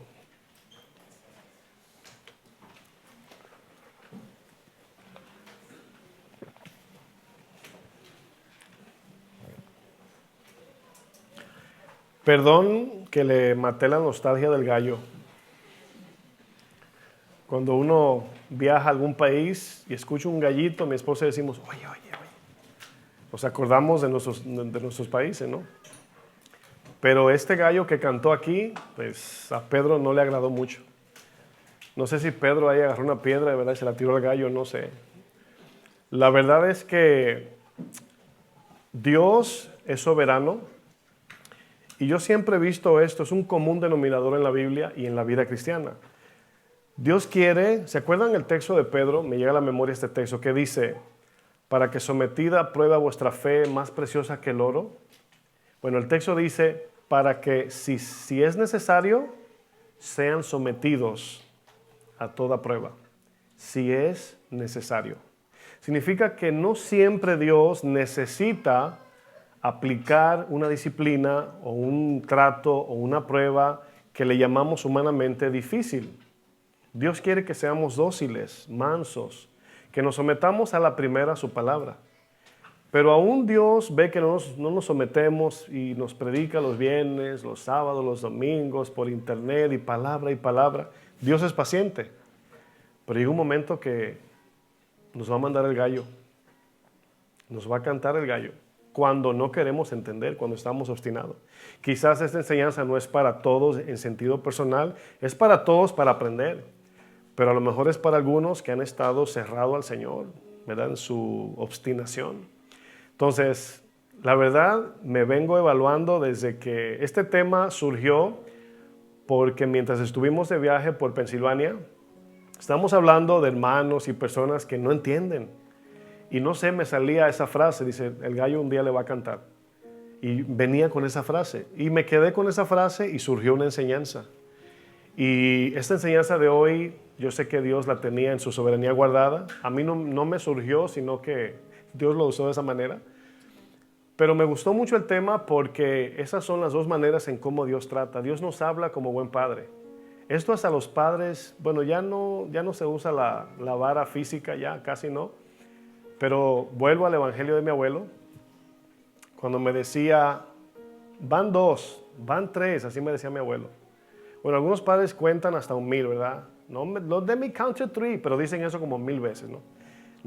Perdón que le maté la nostalgia del gallo. Cuando uno viaja a algún país y escucha un gallito, mi esposa decimos, oye. Nos acordamos de nuestros países, ¿no? Pero este gallo que cantó aquí, pues a Pedro no le agradó mucho. No sé si Pedro ahí agarró una piedra, de verdad, y se la tiró al gallo, no sé. La verdad es que Dios es soberano. Y yo siempre he visto esto, es un común denominador en la Biblia y en la vida cristiana. Dios quiere, ¿se acuerdan el texto de Pedro? Me llega a la memoria este texto que dice, para que sometida prueba vuestra fe más preciosa que el oro. Bueno, el texto dice, para que si es necesario, sean sometidos a toda prueba. Si es necesario. Significa que no siempre Dios necesita aplicar una disciplina o un trato o una prueba que le llamamos humanamente difícil. Dios quiere que seamos dóciles, mansos, que nos sometamos a la primera a su palabra. Pero aún Dios ve que no nos sometemos y nos predica los viernes, los sábados, los domingos, por internet y palabra. Dios es paciente. Pero llega un momento que nos va a mandar el gallo. Nos va a cantar el gallo. Cuando no queremos entender, cuando estamos obstinados. Quizás esta enseñanza no es para todos en sentido personal, es para todos para aprender. Pero a lo mejor es para algunos que han estado cerrados al Señor, ¿verdad? En su obstinación. Entonces, la verdad, me vengo evaluando desde que este tema surgió, porque mientras estuvimos de viaje por Pensilvania, estamos hablando de hermanos y personas que no entienden. Y no sé, me salía esa frase, dice, el gallo un día le va a cantar. Y venía con esa frase. Y me quedé con esa frase y surgió una enseñanza. Y esta enseñanza de hoy, yo sé que Dios la tenía en su soberanía guardada. A mí no me surgió, sino que Dios lo usó de esa manera. Pero me gustó mucho el tema porque esas son las dos maneras en cómo Dios trata. Dios nos habla como buen padre. Esto hasta los padres, bueno, ya no se usa la vara física, ya casi no. Pero vuelvo al evangelio de mi abuelo, cuando me decía, van 2, van 3, así me decía mi abuelo. Bueno, algunos padres cuentan hasta 1000, ¿verdad? No, let me count to 3, pero dicen eso como 1000 veces, ¿no?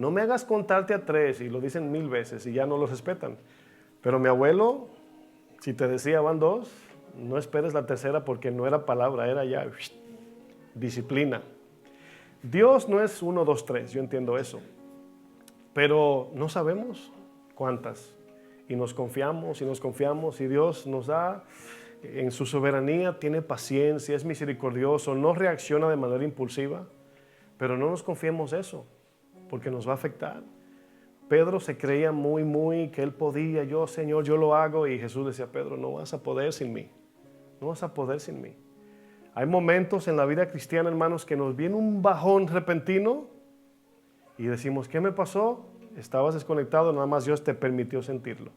no me hagas contarte a 3, y lo dicen 1000 veces y ya no los respetan. Pero mi abuelo, si te decía van 2, no esperes la tercera porque no era palabra, era ya disciplina. Dios no es 1, 2, 3, yo entiendo eso, pero no sabemos cuántas. Y nos confiamos y Dios nos da en su soberanía, tiene paciencia, es misericordioso, no reacciona de manera impulsiva, pero no nos confiemos eso, porque nos va a afectar. Pedro se creía muy que él podía, yo Señor, yo lo hago, y Jesús decía, Pedro, no vas a poder sin mí, no vas a poder sin mí. Hay momentos en la vida cristiana, hermanos, que nos viene un bajón repentino y decimos, ¿qué me pasó? Estabas desconectado, nada más Dios te permitió sentirlo.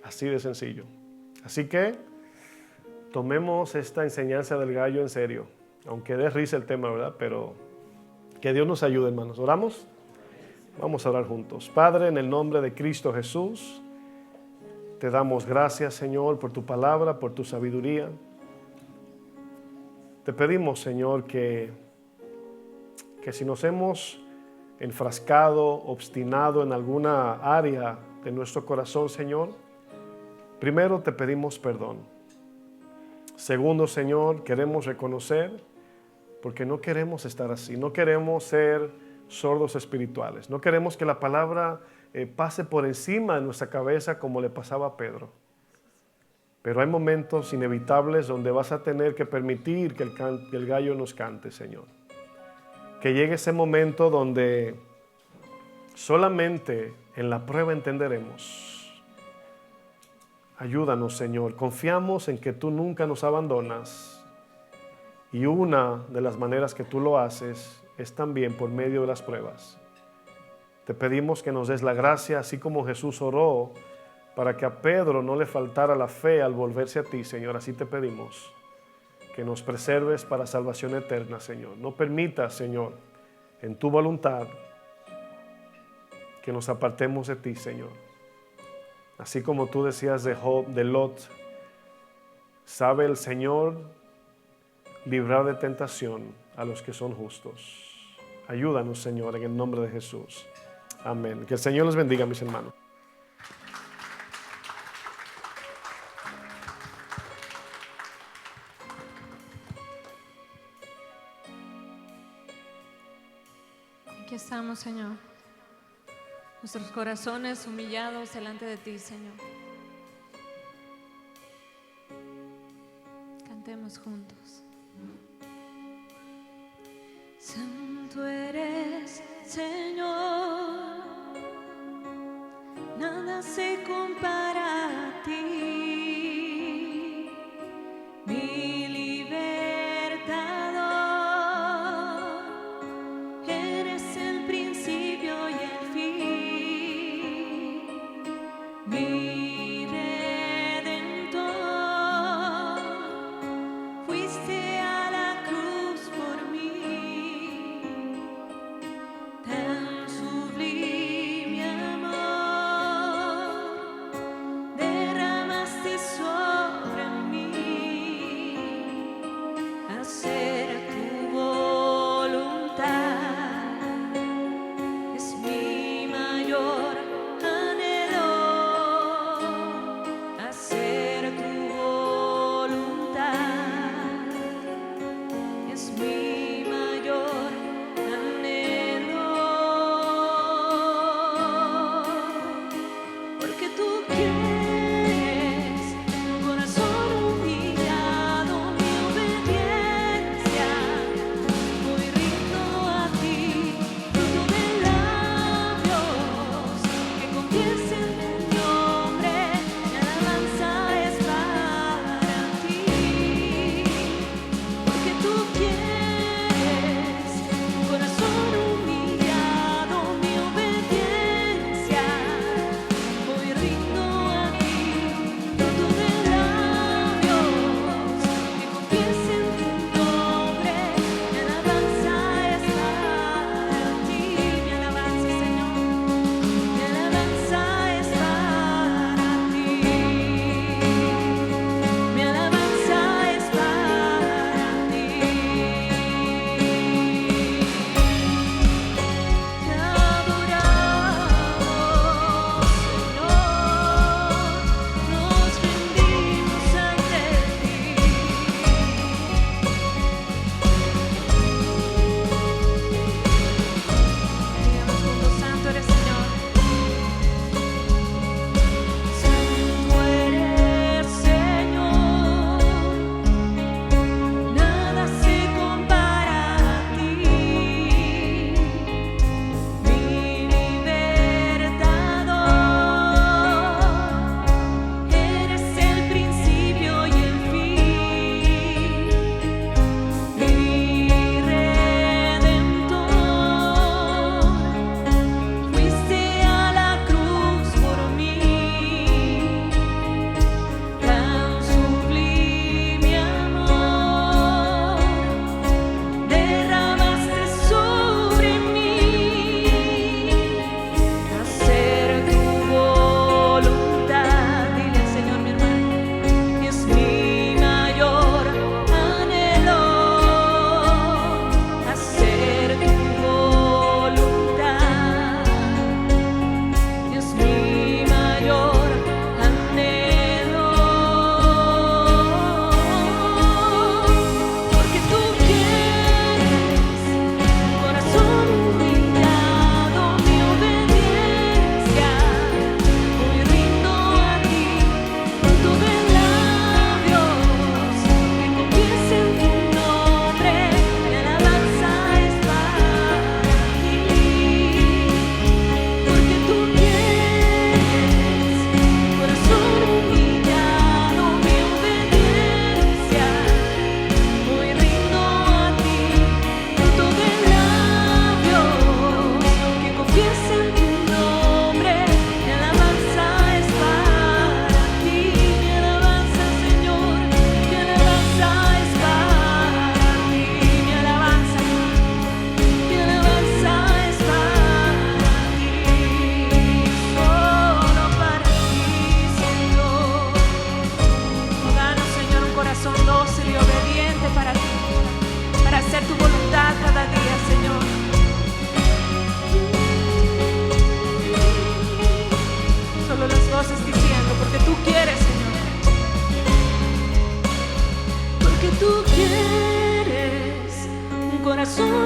Así de sencillo. Así que tomemos esta enseñanza del gallo en serio, aunque dé risa el tema, ¿verdad? Pero que Dios nos ayude, hermanos. ¿Oramos? Vamos a orar juntos. Padre, en el nombre de Cristo Jesús, te damos gracias, Señor, por tu palabra, por tu sabiduría. Te pedimos, Señor, que si nos hemos enfrascado, obstinado en alguna área de nuestro corazón, Señor, primero te pedimos perdón. Segundo, Señor, queremos reconocer, porque no queremos estar así, no queremos ser sordos espirituales, no queremos que la palabra pase por encima de nuestra cabeza como le pasaba a Pedro. Pero hay momentos inevitables donde vas a tener que permitir que el gallo nos cante, Señor. Que llegue ese momento donde solamente en la prueba entenderemos. Ayúdanos, Señor. Confiamos en que tú nunca nos abandonas. Y una de las maneras que tú lo haces es también por medio de las pruebas. Te pedimos que nos des la gracia, así como Jesús oró, para que a Pedro no le faltara la fe al volverse a ti, Señor. Así te pedimos que nos preserves para salvación eterna, Señor. No permitas, Señor, en tu voluntad, que nos apartemos de ti, Señor. Así como tú decías de Job, de Lot, sabe el Señor librar de tentación a los que son justos. Ayúdanos, Señor, en el nombre de Jesús. Amén. Que el Señor les bendiga, mis hermanos. Aquí estamos, Señor. Nuestros corazones humillados delante de ti, Señor. Cantemos juntos. Santo eres, Señor, nada se compara a ti, mi libertador, eres el principio y el fin, mi redentor, fuiste a la cruz por mí, tan sublime amor.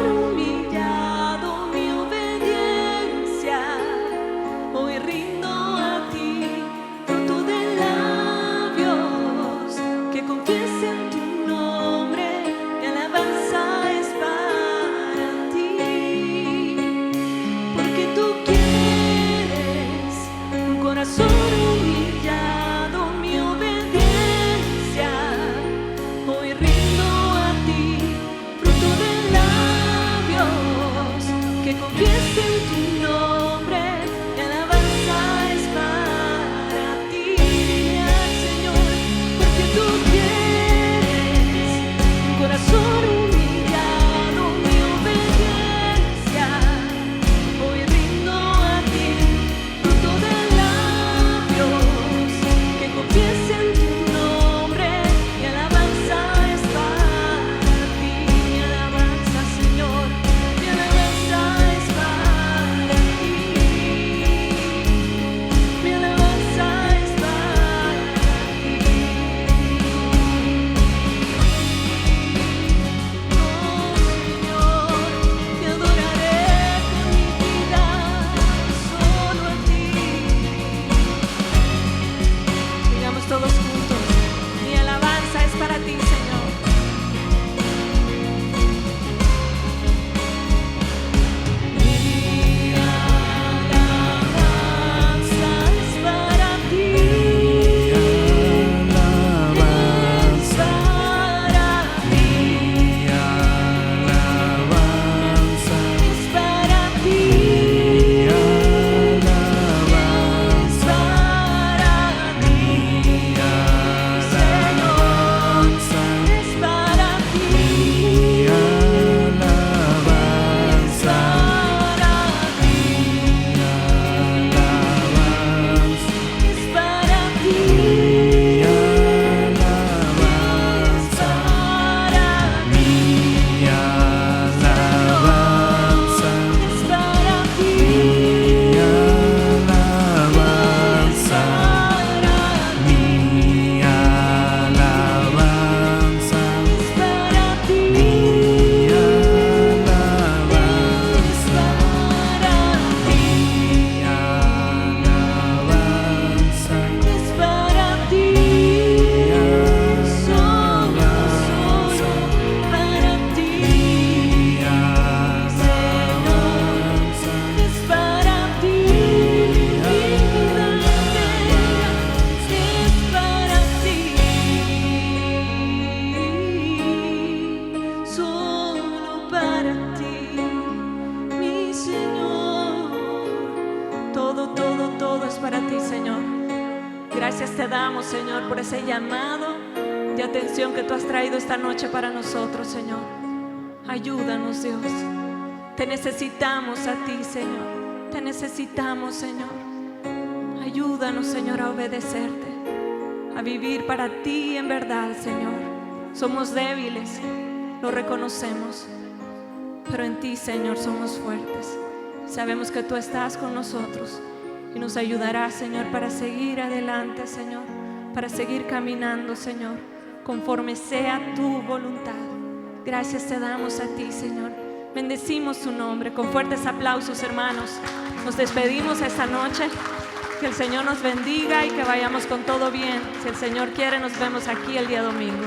humillado mi obediencia, hoy rindo a ti, fruto de labios que confiesen tu nombre, mi alabanza es para ti, porque tú quieres un corazón humillado, mi obediencia, hoy rindo a ti, fruto de labios que confiesen tu nombre, mi alabanza es para ti, Señor, porque tú quieres un corazón humillado, mi obediencia, hoy rindo a ti, fruto de labios que confiesen tu nombre, mi alabanza es para ti, mi alabanza, Señor, mi alabanza es para ti, mi alabanza es para ti. Oh Señor, te adoraré con mi vida, solo a ti. Digamos todos juntos, mi alabanza es para ti, Señor. Mi alabanza es para ti, es para ti, es para ti, es para ti, Señor, es para ti, es para ti, es para ti, solo para ti, mi Señor. Todo es para ti, Señor. Gracias te damos, Señor, por ese llamado de atención que tú has traído esta noche para nosotros, Señor. Ayúdanos, Dios. Te necesitamos a ti, Señor. Te necesitamos, Señor. Ayúdanos, Señor, a obedecerte, a vivir para ti en verdad, Señor. Somos débiles, lo reconocemos, pero en ti, Señor, somos fuertes. Sabemos que tú estás con nosotros y nos ayudarás, Señor, para seguir adelante, Señor, para seguir caminando, Señor, conforme sea tu voluntad. Gracias te damos a ti, Señor. Bendecimos tu nombre. Con fuertes aplausos, hermanos, nos despedimos esta noche. Que el Señor nos bendiga y que vayamos con todo bien. Si el Señor quiere, nos vemos aquí el día domingo.